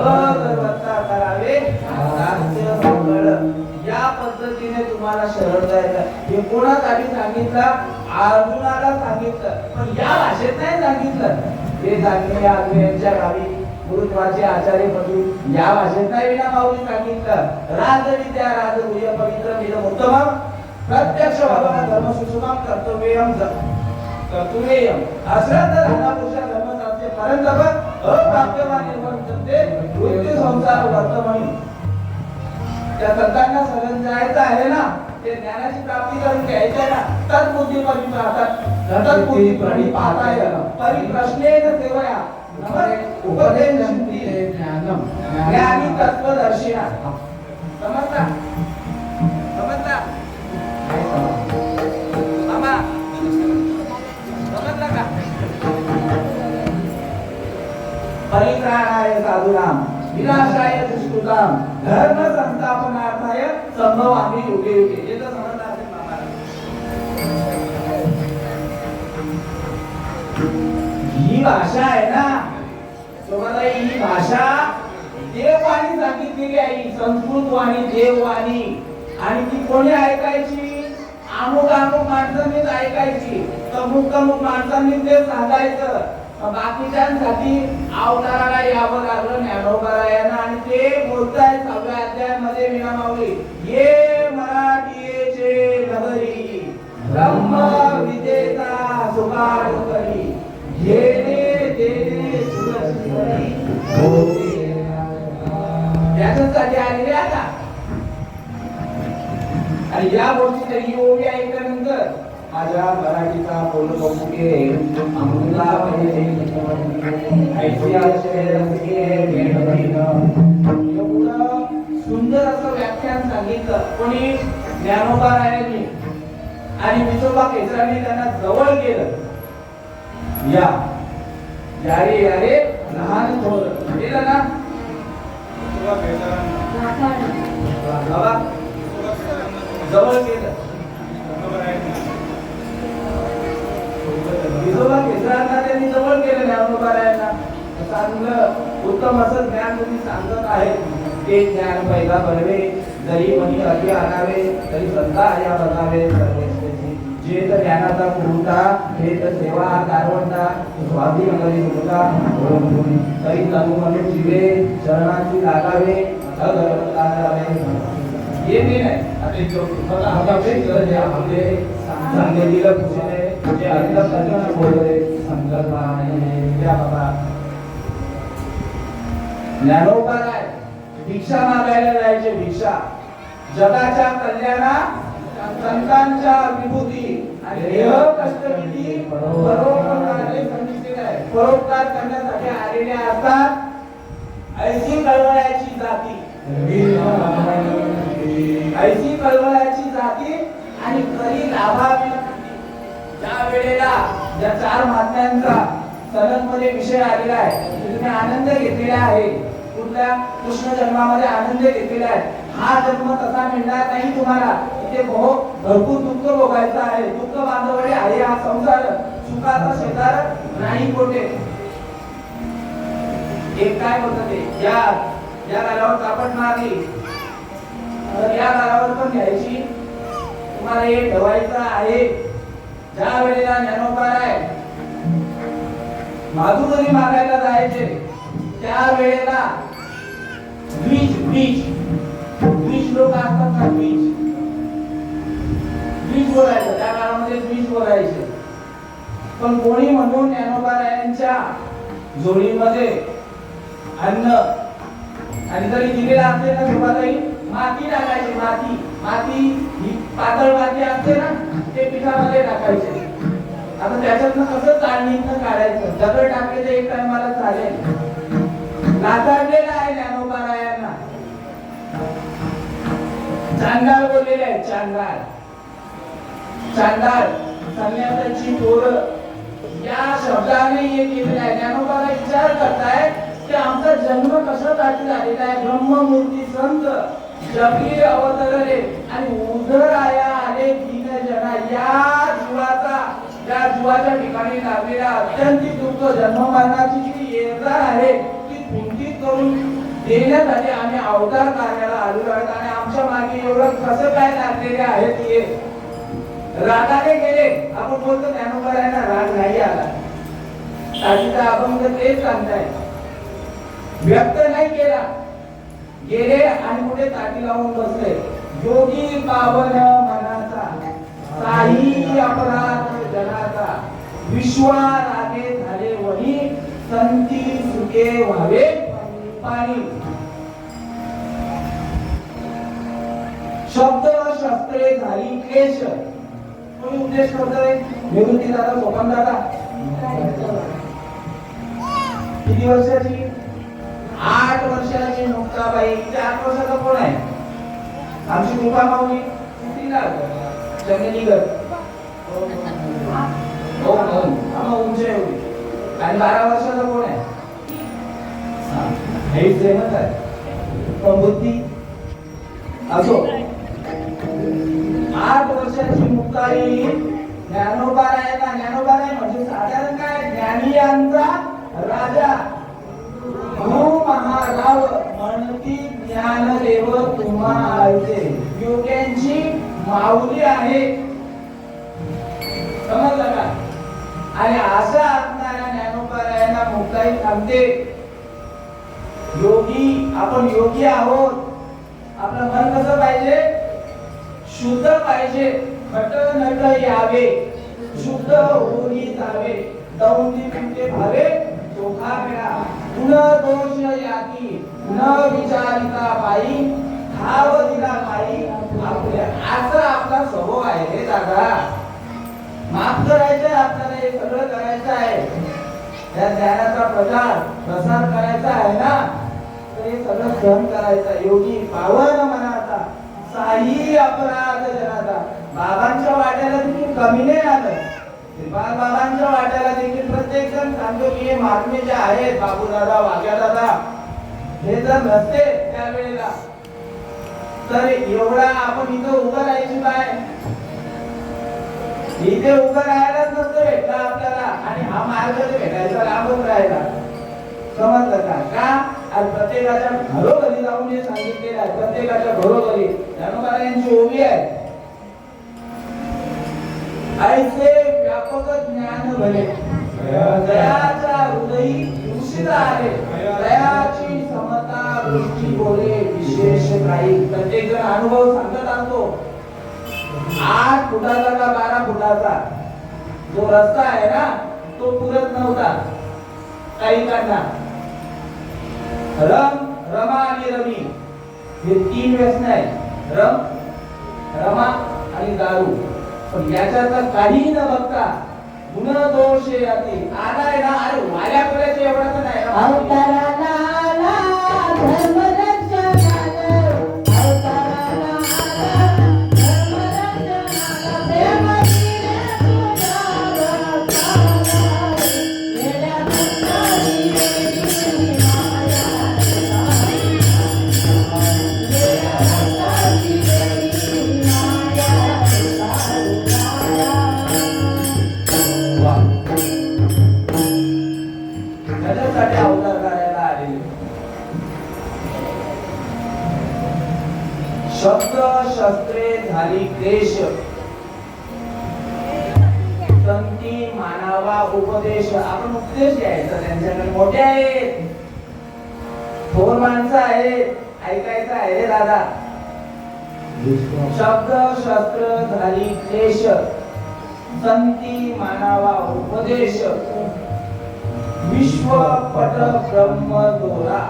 अगरवत्ता करावे साध्य मंगळ या पद्धतीने तुम्हाला शरण जायचं हे कोणासाठी सांगितलं अर्जुनाला सांगितलं पण या भाषेत नाही सांगितलं हे सांगणे आजोबांच्या गावी गुरुत्वाचे आचार्य पदवी या भाषेत नाही विना माऊली सांगितलं राजविद्या राजगुह्य पवित्र विदम उत्तमम प्रत्यक्ष भगवान धर्म सुसुकम कर्तव्यम कर्तव्यम अश्रद्ध धर्मपुरुषा धर्मशास्त्रे परंतप अप्राप्यमान निर्वंतते मृत्यू संसार वर्तमानी त्या संतांना शरण जायचं आहे ना ते ज्ञानाची प्राप्ती करून घ्यायची आहे ना तत्बुद्धी परिपातात तत्बुद्धी परिपाताय परिप्रश्नेन सेवया उपदेश ज्ञानम ज्ञानी तत्वदर्शिना समजता समजता मामा समजला का परित्राणाय साधूनाम विनाशाय दुष्कृताम धर्म संस्थापनार्थाय संभवामि युगे युगे हे तर समजलं असेल मामाला ही भाषा आहे ना तुम्हाला ही भाषा देववाणी सांगितलेली आहे संस्कृत वाणी देववाणी आणि ती कोणी ऐकायची अमुक अमुक माणसांनीच ऐकायची अमुक अमुक माणसांनी ते सांगायचं बाकीच्यांसाठी अवताराला यावं लागलं ज्ञानोबरायांना आणि ते बोलताय 6व्या अध्यायामध्ये विना माऊली ये मराठीचे नगरी ब्रह्म विद्येचा सुकार करी घेणे देणे सुरक्षितरी याच्यासाठी आलेले आता आणि या गोष्टी तरी ओवी ऐकल्यानंतर माझ्या मराठीचा बोलबोके आम्हाला सुंदर असं व्याख्यान सांगितलं कोणी ज्ञानोबारायांनी आणि विठोबा केसरांनी त्यांना जवळ केलं या यारे यारे लहान थोर केलं ना बाबा जवळ केलं विठोबा केसरांना त्यांनी जवळ केलं ज्ञानोबारायांना चांगलं उत्तम असं ज्ञान तुम्ही सांगत आहे ते ज्ञान पहिला बनवे जरी मनी अति आणावे तरी संता या बघावे जे तर ज्ञानाचा पुरवठा हे तर सेवा कारवंता स्वाधी नगरी मुलगा तरी तनु मनु जीवे चरणाची लागावे अगरवत्ता करावे हे नाही आता जो मला हवे जे आपले सांगितलेलं कुठे जे आलेला सज्जन बोलले संकल्प आहे त्या बाबा ज्ञानोबाराय भिक्षा मागायला जायचे भिक्षा जगाच्या कल्याणा संतांच्या विभूती आणि देह कष्ट किती परोपकाराने सांगितलेले आहे परोपकार करण्यासाठी आलेले असतात ऐशी कळवळ्याची जाती ऐशी कळवळ्याची जाती आणि करी लाभावी ज्या वेळेला ज्या 4 महात्म्यांचा सनद मध्ये विषय आलेला आहे तुम्ही आनंद घेतलेला आहे कुठल्या कृष्ण जन्मामध्ये आनंद घेतलेला आहे. हा जन्म तसा मिळणार नाही तुम्हाला. इथे भरपूर दुःख भोगायचं आहे. दुःख बांधवडे आहे हा संसार. सुखाचा शेजार नाही कोठे. एक काय होतं ते या गालावर कापड मारली तर या गालावर पण घ्यायची. तुम्हाला हे ठेवायचं आहे. ज्या वेळेला ज्ञानोबा आहे माधुकरी मागायला जायचे त्या वेळेला द्विज लोक असतात ना, द्विज बोलायचं. त्या काळामध्ये द्विज बोलायचे. पण कोणी म्हणून ज्ञानोबारायांच्या जोडीमध्ये अन्न आणि जरी दिलेला असते ना सुरुवातही माती टाकायची. माती ही पातळ माती असते ना ते पिठामध्ये टाकायचे. आता त्याच्यातनं कसं चाळणीतनं काढायचं. दगड टाकले तर एक टायमाला चालेल. नाचाडलेला आहे ज्ञानोबारायांना. चांडाळ बोललेले आहे. चांडाळ संन्यासाची पोरं या शब्दाने हे केलेलं आहे. ज्ञानोबाला विचार करताय की आमचा जन्म कशासाठी झालेला आहे. ब्रह्ममूर्ती संत जगी अवतरले आणि उदराया आले दीन जना. या जीवाच्या ठिकाणी लागलेल्या अत्यंतिक दुःख जन्म मरणाची जी येणार आहे ती कुंठित करून देण्यासाठी आम्ही अवतार कार्याला आलेलो आहोत. आणि आमच्या मागे एवढं कसं काय लागलेले आहेत हे रागाने गेले. आपण बोलतो ज्ञानोबारायांना राग नाही आला. साधीचा अभंग तेच सांगताय. व्यक्त नाही केला. गेले आणि कुठे ताटी लावून बसले. योगी पावन मनाचा काही अपराध जनाचा. विश्वारागे झाले वही संती सुखे व्हावे पाणी. शब्द शस्त्रे झाली क्लेश. कोणी उद्देश करतोय? निवृत्ती दादा, सोपन दादा. किती वर्षाची? 8 वर्षाची मुक्ताबाई. 8 वर्षाचा कोण आहे? आमची कृपा माऊली. जंगली घर हो आम्हा उंच एवढी. आणि 12 वर्षाचा कोण आहे? हे सेमच आहे पण बुद्धी असो. 8 वर्षाची मुक्ताई ज्ञानोबा आहे म्हणजे साधारण काय ज्ञानियांचा राजा. महाराव म्हणती ज्ञानदेव तुम्हा आळते. योग्यांची माऊली आहे. समजलं का? आणि अशा असणाऱ्या ज्ञानोबारायांना मुक्ताई सांगते. योगी आपण योगी आहोत. आपलं मन कसं पाहिजे? शुद्ध पाहिजे. खट नट यावे शुद्ध होई जावे. दौंडी पिंटे भावे चोखा मिळा. गुण दोष याती न विचारिता पायी भाव दिला पायी आपल्या. असा आपला स्वभाव आहे रे दादा. माफ करायचं आपल्याला. हे सगळं करायचं आहे. त्या ज्ञानाचा प्रसार करायचा आहे ना तर हे सगळं सहन करायचं. योगी पावन मनाचा काही अपराध जनाचा. बाबांच्या वाट्याला देखील कमी नाही आलं. बाबांच्या वाट्याला देखील प्रत्येक जण सांगतो की हे महात्मे जे आहेत बाबू दादा, वाघ्या दादा, हे जर नसते त्यावेळेला तर एवढा आपण इथं उभं राहायची काय? इथे उभं राहायलाच नसतं भेटला आपल्याला. आणि हा मार्ग भेटायचा लांबच राहिला. समजलं का? आणि प्रत्येकाच्या घरोघरी जाऊन हे सांगितलेलं आहे. प्रत्येकाच्या घरोघरी ज्ञानोबारायांची ओवी आहे. ऐसे व्यापक ज्ञान भले दयाच्या हृदयी दूषित आहे. दयाची समता दृष्टी बोले विशेष काही. प्रत्येक जण अनुभव सांगत असतो. 8 फुटाचा का 12 फुटाचा जो रस्ता आहे ना तो पुरत नव्हता काहींना. रमा आणि रमी हे 3 व्यसन आहेत. रमा आणि दारू. पण याच्यातला काही न बघता गुण दोष याती आलाय ना. अरे वाल्या करायचे एवढं तर नाही. अवताराला आला धर्मरक्षणाला. अवताराला आला धर्मरक्षणाला. प्रेमधीरे तुझ्या भक्ताला. येड्या भक्ताची वेडी माया. शब्द शस्त्रे झाली क्लेश, संती मानावा उपदेश. आपण उपदेश घ्यायचा त्यांच्याकडे. मोठे आहेत, थोर माणसं आहेत, ऐकायचं आहे रे दादा. शब्द शस्त्र झाली क्लेश, संती मानावा उपदेश, विश्वपट ब्रह्म दोरा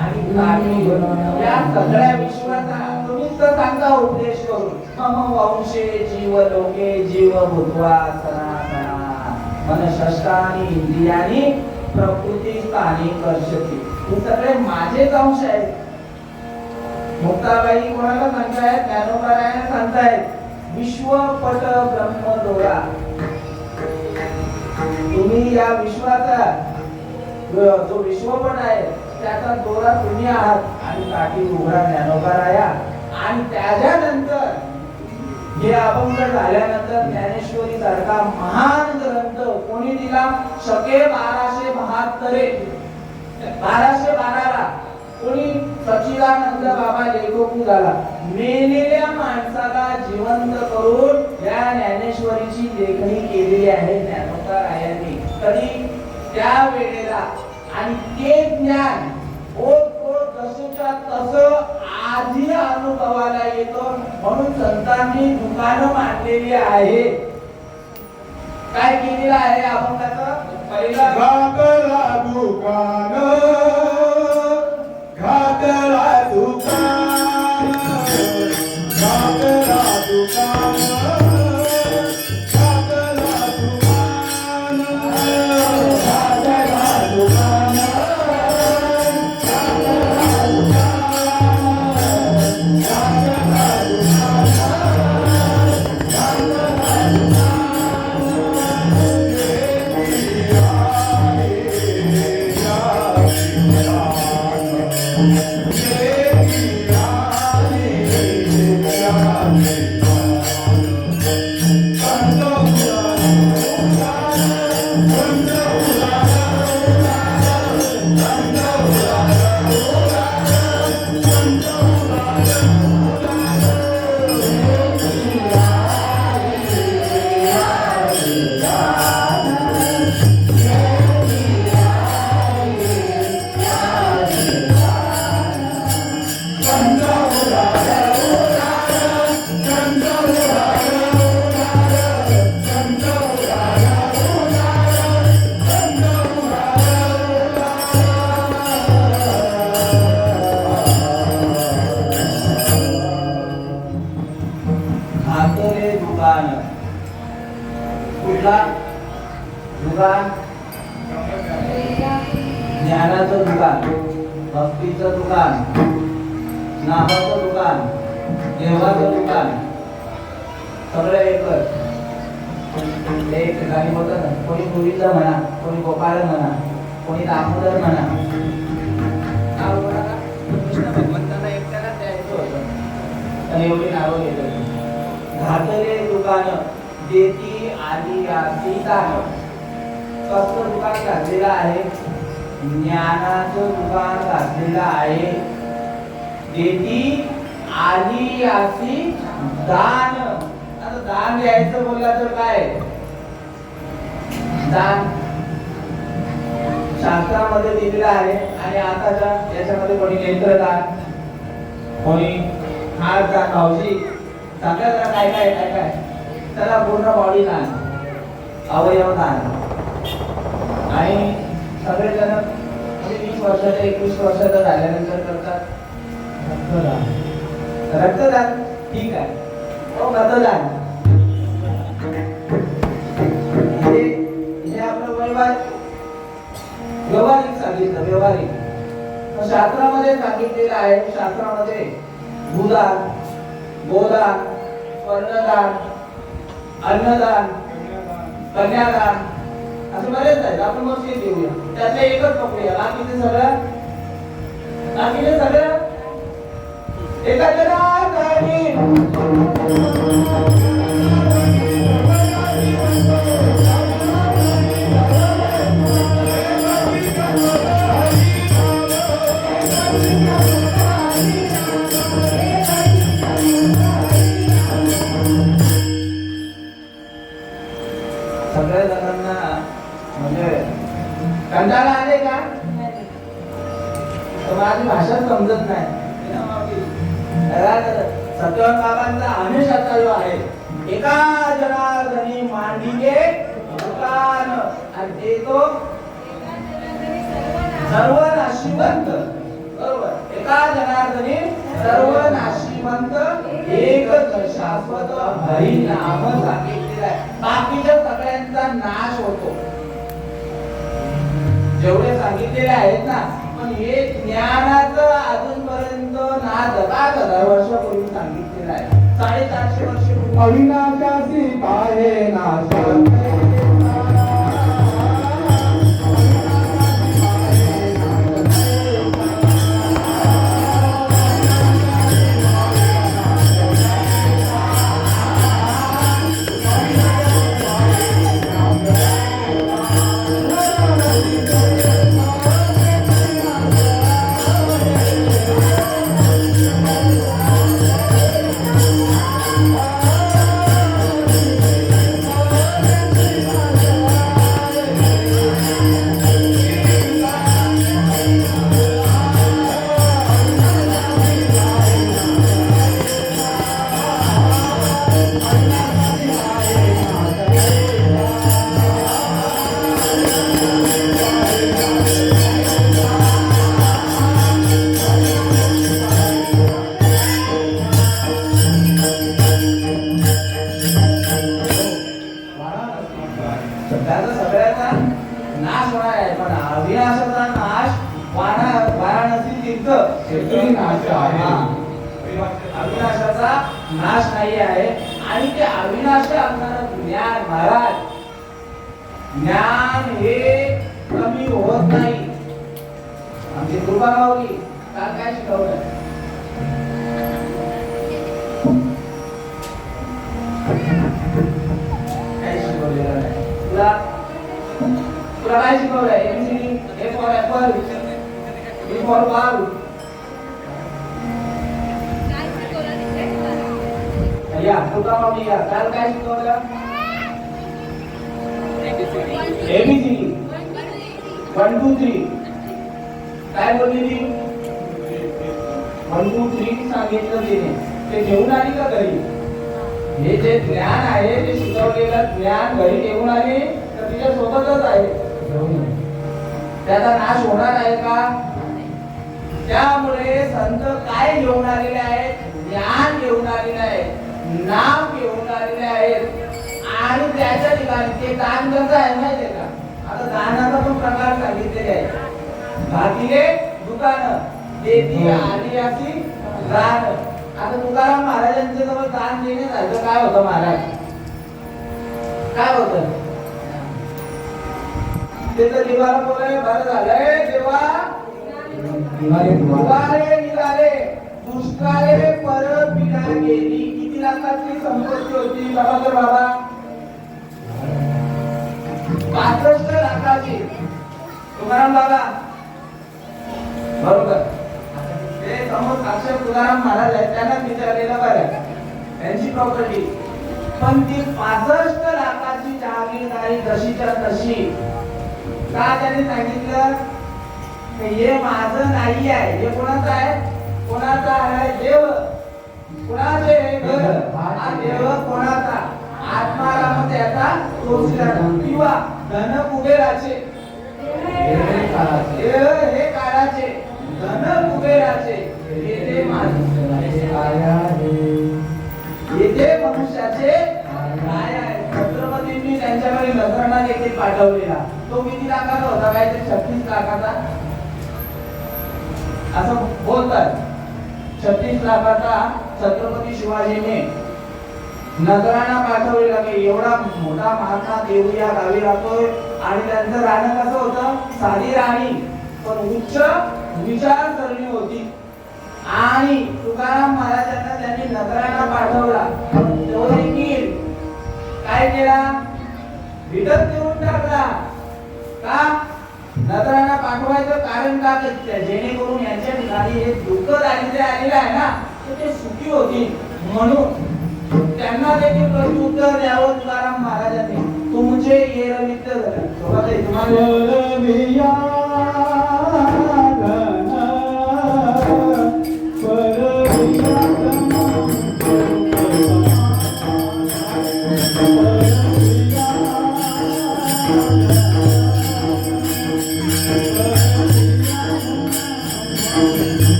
आणि काठी बनवणं. या सगळ्या विश्वाचा तुम्हीच तर सांगा उपदेश करून. मम वंशे जीव लोके जीव भूत्वा सनातना मन षष्ठानी इंद्रियानी प्रकृती स्थानी कर्षती. हे सगळे माझेच अंश आहेत. मुक्ताबाई कोणाला सांगतायत? ज्ञानोबारायांना सांगतायत विश्वपट ब्रह्म दोरा. तुम्ही या विश्वाचा जो विश्वपट आहे त्याचा दोरा तुम्ही आहात आणि काठी उघडा ज्ञानोबाराया. आणि त्याच्यानंतर हे अभंग झाल्यानंतर ज्ञानेश्वरी सारखा महान ग्रंथ कोणी दिला? शके 1272. 1212 कोणी? सच्चिदानंद बाबा लेखकू झाला. मेलेल्या माणसाला जिवंत करून या ज्ञानेश्वरीची लेखणी केलेली आहे ज्ञानोबारायांनी. कधी? त्या वेळेला. आणि ते ज्ञान जसंच्या तसं आधी अनुभवाला येतो. म्हणून संतांनी दुकानं मांडलेली आहे. काय केलेलं आहे अभंगाचं? पहिला घातला दुकान, घातला दुकान, घातला दुकान, घातला दुकान, घातला दुकान. घातले दुकान. कुठला दुकान? ज्ञानाचं दुकान, भक्तीचं दुकान, नामाचं दुकान, देवाचं दुकान, सगळं एकच. एक ठिकाणी होतं ना, कोणी पुरीचं म्हणा, कोणी गोपाळ म्हणा, कोणी दामोदर म्हणा. नाव म्हणा का? कृष्ण भगवंताला एकट्याला द्यायचं होतं आणि एवढी नावं घेतली. घातले दुकान देती आली आसी दान. कसलं दुकान घातलेलं आहे? ज्ञानाचं दुकान घातलेलं आहे. देती आली आसी दान. आता दान द्यायचं बोलला तर काय? दान शास्त्रामध्ये दिलेलं आहे. आणि आताच्या याच्यामध्ये कोणी नेत्रदान, कोणी हात दान. भाऊजी सांगा जरा काय काय काय काय? त्याला पूर्ण बॉडी दान, अवयव दान. आणि सगळेजण 20 वर्षाचे 21 वर्षाचं झाल्यानंतर करतात रक्तदान. रक्तदान ठीक आहे. मतदान हे आपलं व्यवहारिक सांगितलं. व्यवहारिक शास्त्रामध्ये सांगितलेलं आहे. शास्त्रामध्ये भूदान, गोदान, कर्णदान, अन्नदान, कन्यादान असे बरेच आहेत. आपण मग ते देऊया. त्यातले एकच पकडूया. बाकीचे सगळं एखाद्याला समजत नाही. सत्यवान बाबांचा हमेशाचा जो आहे एका जनार्दनी मांडिले दुकान आणि ते तो सर्व नाशिवंत. बरोबर, एका जनार्दनी सर्व नाशिवंत एक शाश्वत हरी नाम सांगितलेलं आहे. बाकीच्या सगळ्यांचा नाश होतो जेवढे सांगितलेले आहेत ना, पण हे ज्ञानाचं अजूनपर्यंत ना 10,000 वर्षापूर्वी सांगितलेलं आहे. 450 वर्ष अविनाशासी पाहे नाश त्याचा सगळ्याचा नाश होणार आहे, पण अविनाशाचा नाश वाराणसी तीर्थ क्षेत्री नाश आहे. अविनाशाचा नाश नाही आहे. आणि ते अविनाशी असणारं ज्ञान महाराज, ज्ञान हे कमी होत नाही. आमची कृपा माऊली काल काय शिकवलं? काही शिकवलेलं नाही. तुला काय शिकवलंय? ABCD, A for apple, B for ball. या तुका माऊली या काल काय शिकवलं? एबीसीडी 1 2 3. काय बोलली ती? 1 2 3 सांगितलं तिने. ते घेऊन आली का घरी? हे जे ज्ञान आहे ते शिकवलेलं ज्ञान घरी घेऊन आली तर तिच्या सोबतच आहे. त्याचा नाश होणार आहे का? त्यामुळे संत काय घेऊन आलेले आहेत? ज्ञान घेऊन आलेले आहेत, नाम घेऊन आलेले आहेत. आणि त्याच्या ठिकाणी ते दान कसं आहे माहितीये का? आता दानाचा पण प्रकार सांगितलेले आहे. भातीले दुकान देती आली अशी दान. आता तुकाराम महाराजांच्या जवळ दान देणे झालं काय होतं महाराज? काय होतं? त्याचं दिवाला बोलाय बरं झालंय देवा दुवारे निघाले दुष्काळे परत पिढा गेली. किती लाखाची संपत्ती होती बाबाकर बाबा? 65 लाखाची. तुकाराम बाबा बरोबर. ते समोर साक्षात तुकाराम महाराज आहेत, त्यांना विचारलेलं बरं त्यांची प्रॉपर्टी. पण ती 65 लाखाची जहागीरदारी तशीच्या तशी का त्याने सांगितलं? हे माझं नाही आहे, हे कोणाचं आहे? कोणाचा आहे? देव. कोणाचे घर? हा देव कोणाचा? आत्माला मग त्याचा तोच किंवा धन कुबेराचे. हे काळाचे धन कुबेराचे. येथे मनुष्याचे काय आहे? छत्रपतींनी त्यांच्याकडे नजराणा देखील पाठवलेला. तो किती लाखाचा होता? काय ते 36 लाखाचा असं बोलतात. 36 लाखाचा छत्रपती शिवाजीने नजराणा पाठवलेला की एवढा मोठा महात्मा देव या गावी राहतोय. आणि त्यांचं राहणं कसं होतं? साधी राणी पण उच्च विचारसरणी होती. आणि तुकाराम महाराजांना त्यांनी नजराणा पाठवला. तो देखील काय केला? विकत देऊन टाकला. का? नजराणा पाठवायचं कारण का? जेणेकरून यांच्या ठिकाणी हे दुःख दारिद्र्य आलेलं आहे ना, तर ते सुखी होतील म्हणून त्यांना देखील प्रत्युत्तर द्यावं तुकाराम महाराजांनी. तुमचे ये रवित्र तुम्हाला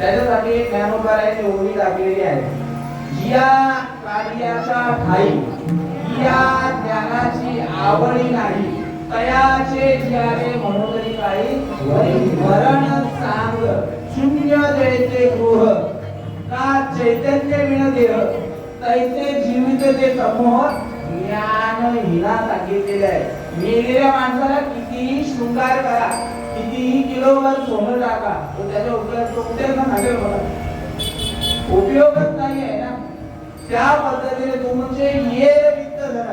त्याच्यासाठी एक ज्ञानोबाराची ओवी टाकलेली आहे. जिया कार्याच्या ठाई या ज्ञानाची आवडी नाही, तयाचे जियाले म्हणोदरी काही मरण सांग शून्य जयते गृह का चैतन्य विण देह तैसे जीवित ते समूह ज्ञान हिला सांगितलेले आहे. मेलेल्या माणसाला कितीही शृंगार करा, कितीही किलोवर सोनं टाका, तो त्याच्या उपयोगाचा सांगेल बघा, उपयोगच नाही आहे ना. त्या पद्धतीने तो म्हणजे ये वित्त धन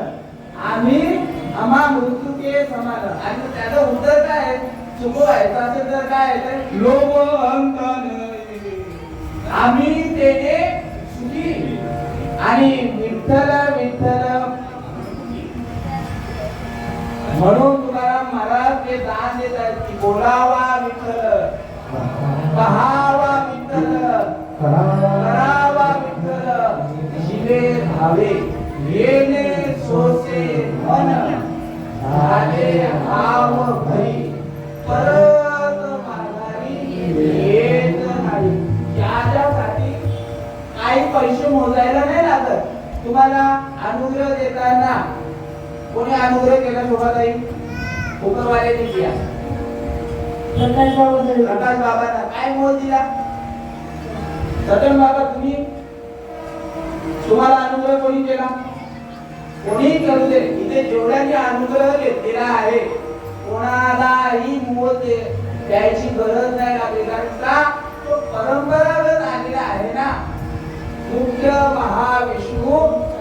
आम्ही आम्हा मृत्यू के समान. आणि त्याचं उत्तर काय आहे? चुकवायचं असेल तर काय आहे? लोभ अंतन आम्ही तेने सुखी. आणि विठ्ठल विठ्ठल म्हणून तुकाराम महाराज ते दान देत आहेत की बोलावा विठ्ठल, पहावा विठ्ठल, करावा विठ्ठल, जीवे भावे येणे सोसे मन झाले भाव भरी परत माघारी येत नाही. याच्यासाठी काही पैसे मोजायला नाही लागत. तुम्हाला अनुग्रह देताना कोणी अनुग्रह केला शोभा ताई? उपरवाल्याने दिला. प्रकाश बाबांना काय मोल दिला? सटन बाबा तुम्ही, तुम्हाला अनुग्रह कोणी केला? कोणी करू दे, इथे जेवढ्यांनी अनुग्रह घेतलेला आहे कोणालाही मोल द्यायची गरज नाही लागली. कारण का? तो परंपरागत आलेला आहे ना. मुख्य महाविष्णू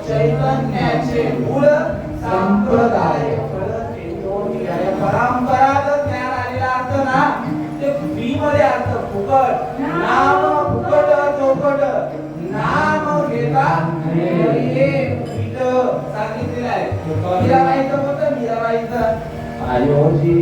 चैतन्याचे मूळ संप्रदाय परंपरागत ज्ञान आलेलं असतं ना, ते फ्री मध्ये असतं, फुकट. नाम फुकट चौकट, नाम घेता हे पीठ सांगितलेलं आहे. मीराबाईचं होतं, मीराबाईचं आयोजी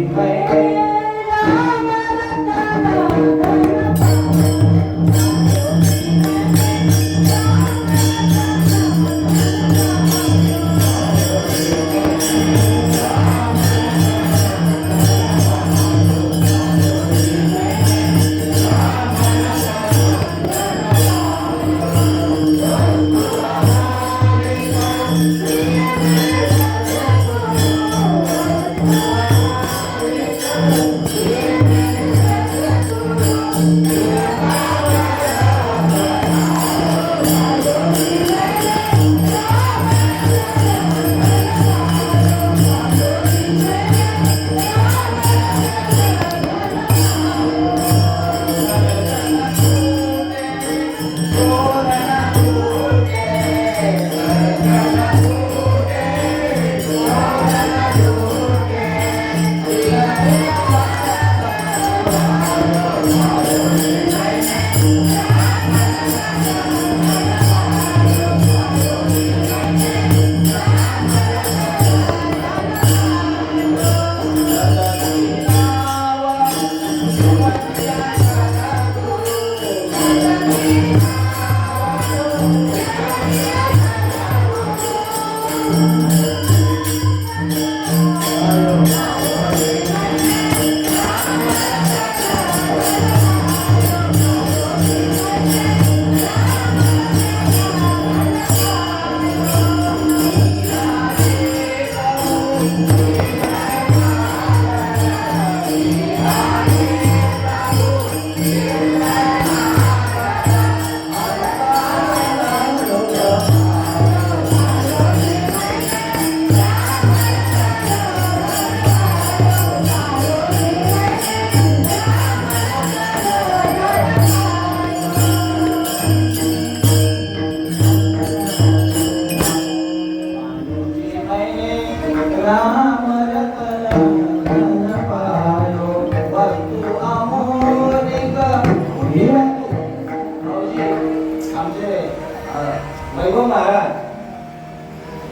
वैभव महाराज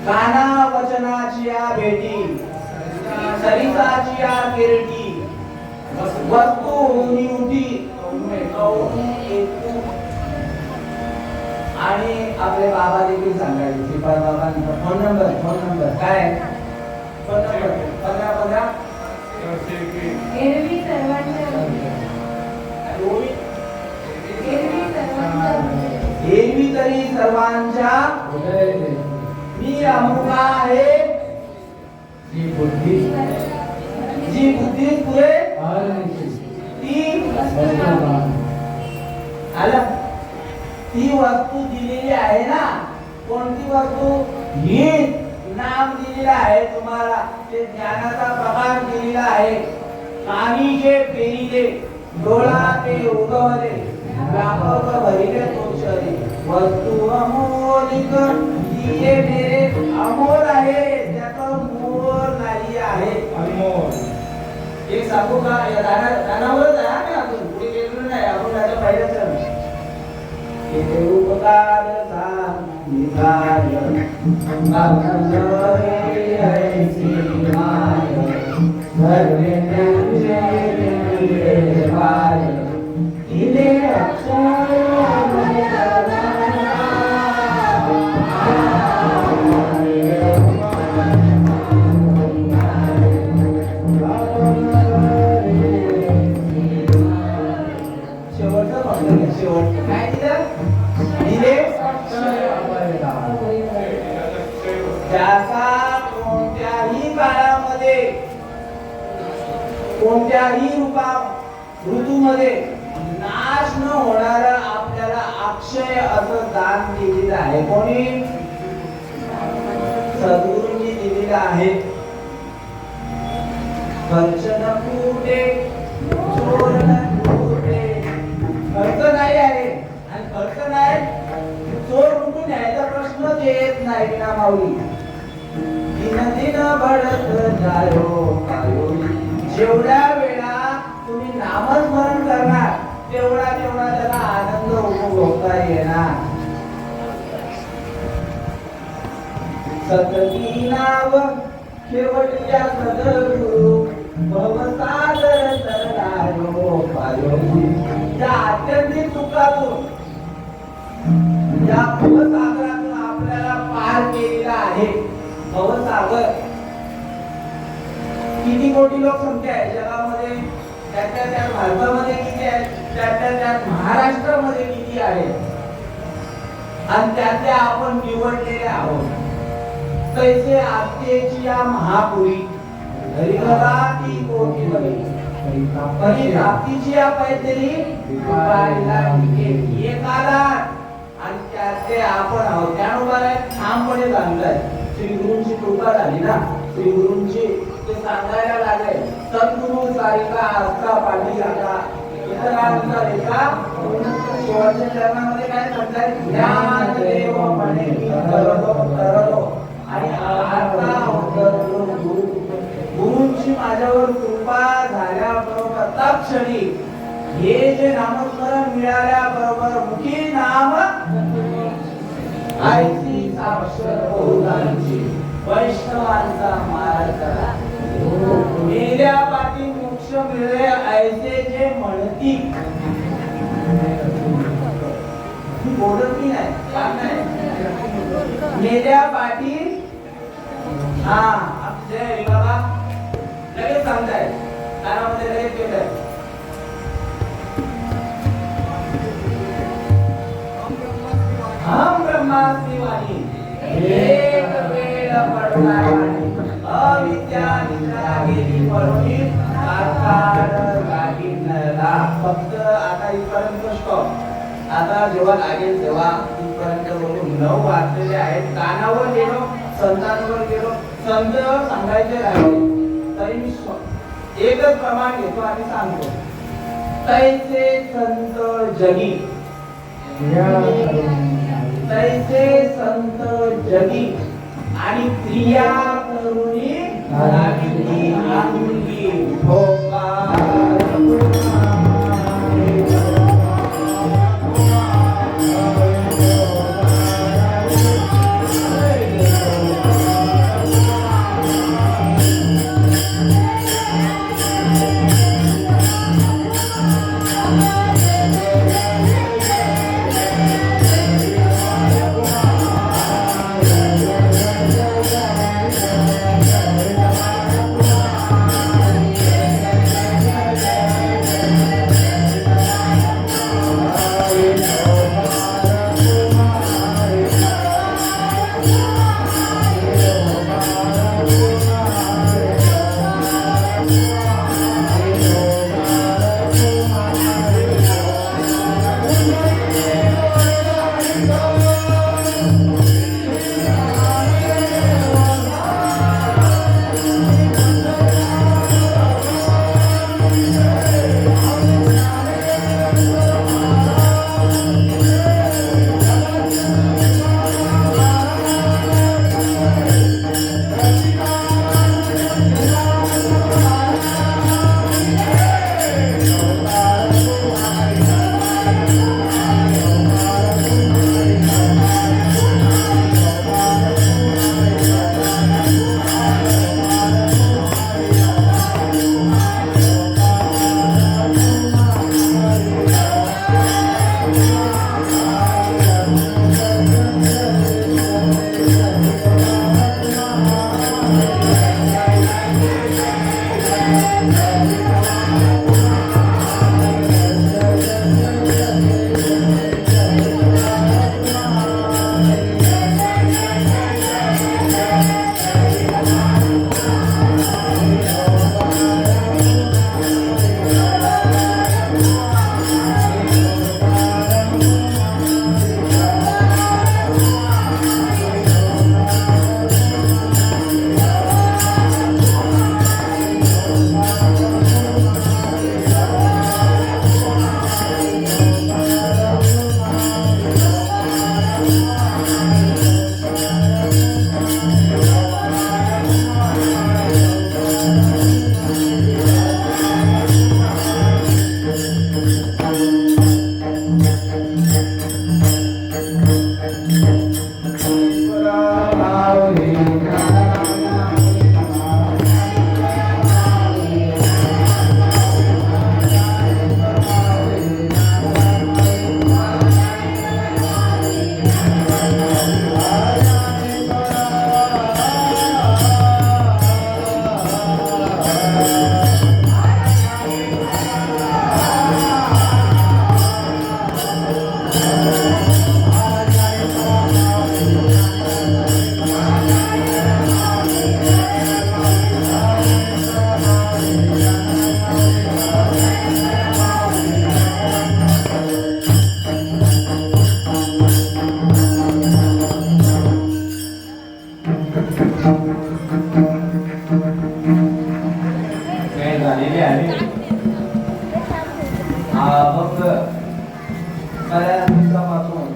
काना वचनाची या भेटी सरिताची या किरटी वस्तू होनी उठी आणि आपले बाबा देखील सांगायचे श्रीपाद बाबांचा फोन नंबर काय फोन नंबर 15 एरवी सर्वांच्या आणि जी अमुका आहे जी बुद्धी जी बुद्धी पुरे आरती ती वस्तुमान आलं ती वस्तू दिलेली आहे ना कोणती वस्तू ही नाम दिलेलं आहे तुम्हाला ते ज्ञानाचा प्रभाव दिलेला आहे कानी जे पेरिले डोळा ते उगवले व्यापक भरिले तोषले वस्तू अमोलिक दिये मेरे अमोल आहे त्याचं मोल नाही आहे अनमोल एक सांगू का या दानावरच आहे आम्ही अजून पुढे गेलेलो नाही आपण त्याच्या पहिल्याच हे उपकार निधाय बाबुरे ऐसी माय धर्मे तुझे देवाय दिले अक्षर शेवटचं म्हटलं शेवट काय दिलं दिले ज्याचा कोणत्याही काळामध्ये कोणत्याही ऋतूमध्ये नाश न होणार आपल्याला अक्षय असं दान दिलेलं आहे कोणी सद्गुरूंनी दिलेलं आहे खर्च न कुठे चोर न कुठे खर्च नाही आहे आणि खर्च नाही चोर कुठून न्यायचा प्रश्नच येत नाही ना माऊली दिन दिन बढत जायो पायो जेवढ्या वेळा तुम्ही नामस्मरण करणार तेवढा तेवढा त्याला आनंद उपभोगता येणार सतती नाव शेवटच्या सद्गुरु भवसागर तरलायो पायो त्या आत्यंतिक सुखातून या भवसागरातून आपल्याला पार केलेला आहे भवसागर किती कोटी लोकसंख्या आहे जगामध्ये त्याच्या त्या भारतामध्ये किती आहे त्याच्या त्यात महाराष्ट्रामध्ये किती आहे आणि त्यातल्या आपण निवडलेले आहोत तैसे आत्तेची या महापुरी हरिभराती कोटी बरी परी प्राप्तीची या पैतरी दुपारीला टिके एक आधार आणि त्याचे आपण आहोत त्यानुसार ठामपणे सांगताय श्री गुरूंची कृपा झाली ना श्री गुरूंची ते सांगायला लागले सद्गुरु सारिका आस्था पाठी राखा इतरांचा रेखा शेवटच्या चरणामध्ये काय सांगताय ज्ञान देव म्हणे मी तरलो आणि आता गुरूंची माझ्यावर कृपा झाल्याबरोबर तत्क्षणी हे जे नामस्मरण मिळाल्याबरोबर मुखी नाम आयची साक्षर बहुतांची वैष्णवांचा मार्ग मेल्या पाठी मोक्ष मिळले ऐसे जे म्हणती बोलत नाही काम नाही मेल्या पाठी हा जय बाबा लगेच सांगताय कानामध्ये लगेच केलंय हम ब्रह्मास्मि वाणी एक वेळ पडणार अविद्या निद्रा गेली परोनी आकार लागीनला फक्त आता इथपर्यंत स्टॉप आता जेव्हा लागेल तेव्हा इथपर्यंत बोलून 9 वाजलेले आहेत कानावर गेलो संतांवर गेलो संत सांगायचे राहिले तरी मी एकच प्रमाण घेतो आणि सांगतो तैसे संत जगी तैसे संत जगी आणि क्रिया करुणी लागली आंगी भोगा राहिले आहे अभंग बऱ्याच दिवसापासून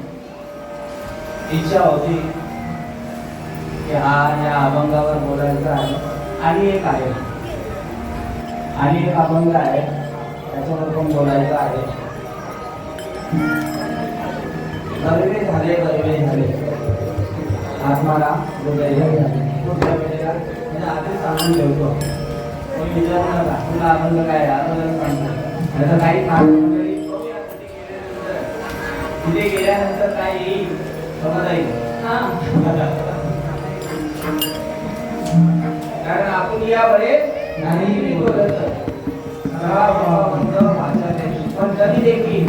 इच्छा होती की या अभंगावर बोलायचं आहे. आणि एक अभंग आहे त्याच्यावर पण बोलायचं आहे. गरबे झाले आत्माला पुढच्या वेळेला म्हणजे आधी सांगून ठेवतो. कोणी विचारू नका तुला अभंग काय अभंग सांगतो त्याचं काही मंडळी तिथे गेल्यानंतर काय येईल समजा येईल. कारण आपण याकडे नाही बोलत पण तरी देखील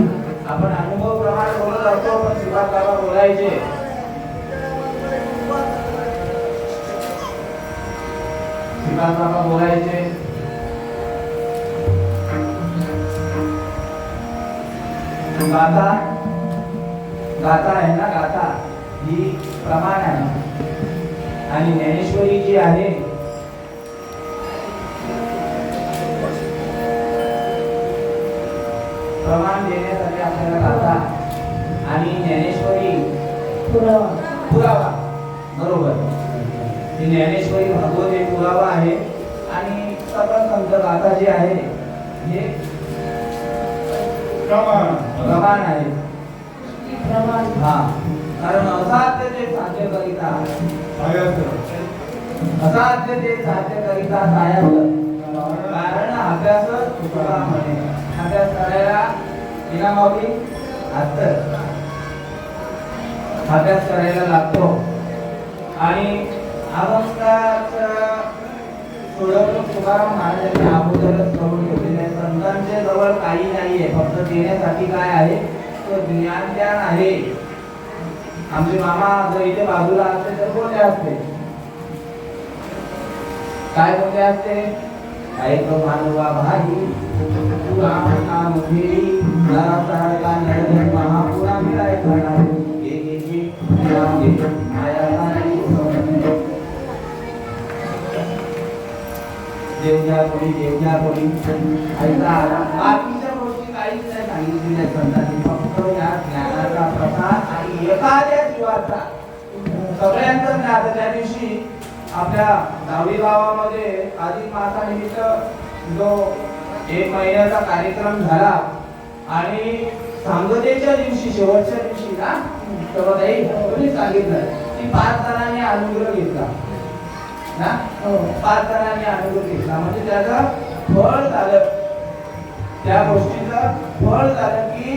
आपण अनुभव प्रमाण बोलत असतो. पण सुरुवात बाबा बोलायचे बाबा बोलायचे गाथा आहे ना गाथा ही प्रमाण आहे. आणि ज्ञानेश्वरी जी आहे प्रमाण देण्यासाठी आपल्याला गाथा आणि ज्ञानेश्वरी पुरावा बरोबर. ही ज्ञानेश्वरी भागवत एक पुरावा आहे. आणि सकल संत गाथा जी आहे हे प्रमाण आहे. हा कारण असाध्य ते साध्य करिता कारण अभ्यास तुका म्हणे. अभ्यास करायला इनामावली अभ्यास करायला लागतो. आणि अभंगाचं सोडवणूक तुकाराम महाराजांनी अगोदरच करून ठेवलेले आहे. संतांच्या जवळ काही नाहीये फक्त देण्यासाठी काय आहे तर ज्ञान आहे. आमचे मामा जर इथे बाजूला असते तर कोणते असते काय कोणते असते ऐक मानवा भाई तुला नाम घेई जरा सारखा नरधन महापुरा मिळाय करणार देवजा कोणी ऐका बाकीच्या गोष्टी काहीच नाही सांगितलेल्या संतांनी. फक्त या ज्ञानाचा प्रसार आणि एखाद्या जीवाचा सगळ्यांचं ज्ञान. त्या दिवशी आपल्या गावी गावामध्ये अधिक मासानिमित्त जो 1 महिन्याचा कार्यक्रम झाला आणि सांगतेच्या दिवशी शेवटच्या दिवशी ना तेव्हा कोणी सांगितलं की 5 जणांनी अनुग्रह घेतला ना. 5 जणांनी अनुग्रह घेतला म्हणजे त्याचं फळ झालं. त्या गोष्टीचं फळ झालं की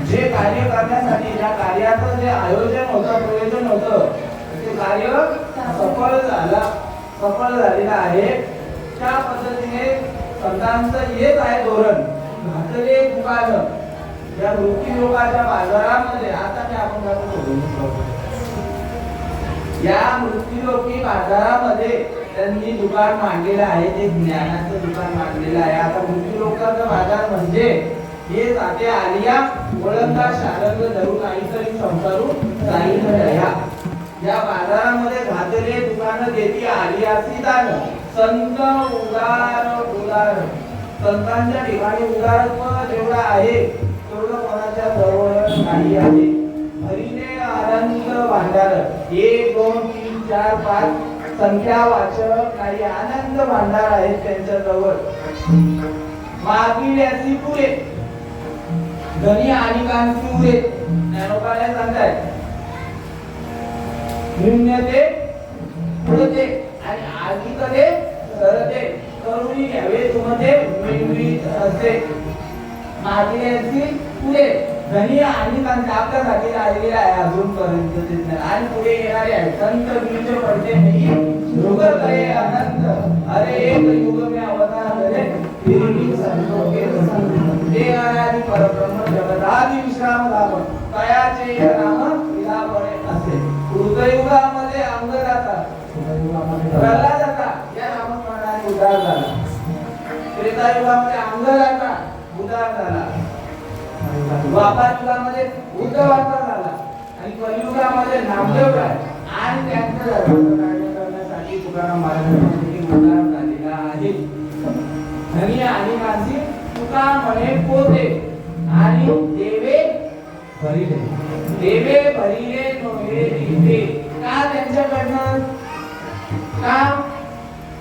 जे कार्य करण्यासाठी ज्या कार्याचं जे आयोजन होतं प्रयोजन होतं ते कार्य सफल झालेलं आहे. त्या पद्धतीने संतांचं हेच आहे धोरण. घातले दुकानं या वृत्ती लोकांच्या बाजारामध्ये आता मी आपण या मृत्यूलोकी बाजारामध्ये त्यांनी दुकान मांडलेलं आहे. ते ज्ञानाचं दुकान मांडलेलं आहे. आता मृत्यूलोकाचा बाजार म्हणजे हे साथे आलिया ओळखता शारंग धरू काहीतरी संसारू सांगितलं. या बाजारामध्ये घातले दुकानं देती आलियाची दान. संत उदार संतांच्या ठिकाणी उदारत्व जेवढं आहे तेवढं कोणाच्या जवळ नाही आहे. हरीने आनंद भांडार 1 2 3 4 5 संख्या वाचक काही आनंद भांडार आहेत त्यांच्या जवळ. मागिल्याची पुरे धनी आणि कांती उरे ज्ञानोबाने सांगतायत. निम्नते पुढते आणि आगीकडे सरते करुणी घ्यावे तुमचे मिळवीत असे. मागिल्याची पुरे धनी आणि कांती आपल्यासाठी आलेले आहे अजूनपर्यंत ते आणि पुढे येणारे आहे. संत बीज पडते नाही युग करे अनंत अरे एक युग में अवतार धरे फिरली संतो के संत ते आयादी परब्रह्म जगदादी विश्राम धाम कयाचे नाम विला पडे असे. कृतयुगामध्ये अंग जातात प्रल्हाद जाता या नामस्मरणाने उद्धार झाला. त्रेतायुगामध्ये अंग जाता उद्धार झाला. द्वापार युगामध्ये उद्धवाचा झाला आणि कलियुगामध्ये नामदेव आहे. आणि त्यांचं धर्म कार्य करण्यासाठी तुकाराम महाराजांनी उद्धार झालेला आहे. मानसी तुका म्हणे पोते आणि देवे भरिले देवे भरिले नोहे दिते का त्यांच्याकडनं का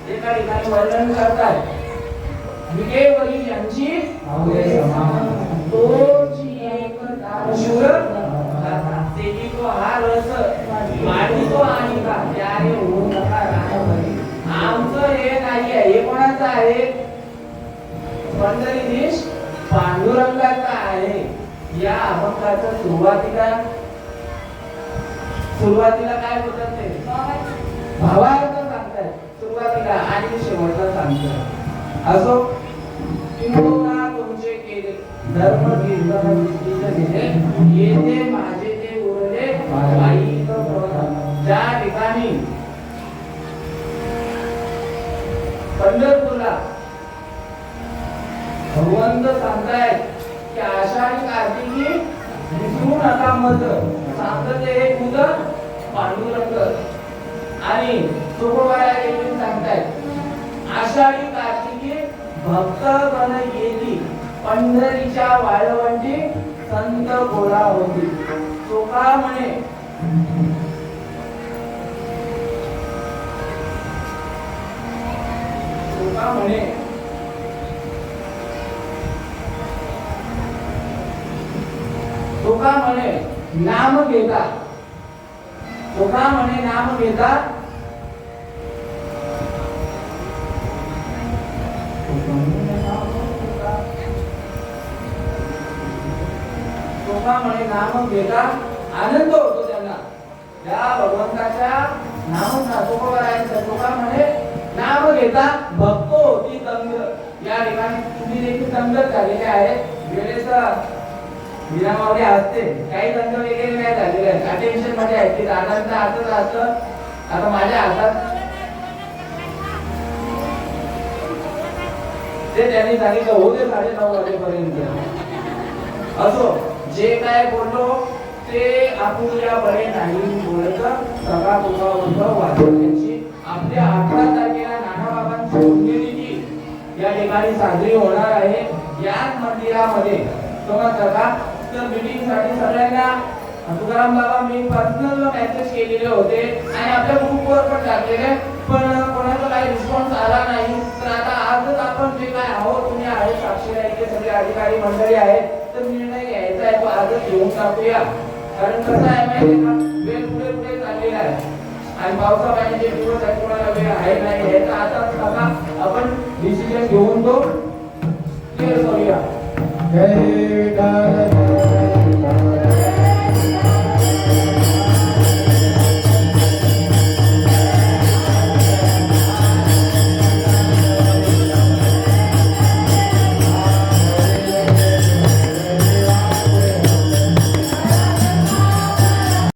एका ठिकाणी वर्णन करतात विकेवरी यांची आवडे समान तोची एकता शूर तेजी तो हा रस मांडितो आणि का त्याने होऊ नका राहणारी आमचं हे नाही आहे हे कोणाचं आहे पंढरीधीश पांडुरंगाचा आहे या अभंगाच्या सुरुवातीला काय बोलतात ते भावार्थ सांगतात सुरुवातीला आणि शेवटला सांगतात असो किंवा तुमचे केले धर्म कीर्तन दिले येथे माझे ते उरले वाईट प्रमाण. ज्या ठिकाणी पंढरपूरला भगवंत सांगतायत की आषाढी कार्तिकी विसरू नका मत सांगत हे खुद पांडुरंग आणि तुकोबारा देखील सांगतायत आषाढी कार्तिकी भक्तगण येती पंढरीच्या वाळवंटी संत गोळा होती तुका म्हणे तुका म्हणे नाम घेता तुका म्हणे नाम घेता तुका म्हणे नाम घेता आनंद होतो त्यांना या भगवंताच्या नाम तुकोबारायांचा तुका म्हणे नाम घेता भक्त होती दंग या ठिकाणी तुम्ही देखील दंगच झालेले आहेत वेळेस विरामावली असते काही दंग वगैरे नाही झालेले आहेत अटेन्शन मध्ये आहेत की दादांचा हातच असतं आता माझ्या हातात ते त्यांनी सांगितलं होते 9:30 वाजेपर्यंत असो जे काय बोललो ते आपुल्या बरे नाही बोलत सगळा तुका वाचवण्याची आपल्या 18 तारखेला नानाबाबांची पुण्यतिथी या ठिकाणी साजरी होणार आहे याच मंदिरामध्ये समजतं का तर मीटिंग साठी सगळ्यांना तुकाराम बाबा मी पर्सनल मेसेज केलेले होते आणि आपल्या ग्रुपवर पण टाकलेले पण कोणाचा काही रिस्पॉन्स आला नाही तर आता आजच आपण जे काय आहोत तुम्ही आहे साक्षी आहे सगळे अधिकारी मंडळी आहेत तर निर्णय घ्यायचा आहे तो आजच घेऊन टाकूया कारण कसं आहे माहिती का वेळ पुढे पुढे चाललेला आहे आणि पावसा पाण्याचे दिवस आहे कोणाला वेळ आहे नाही ह्याचा आताच बघा आपण डिसिजन घेऊन तो क्लिअर करूया जय विठ्ठल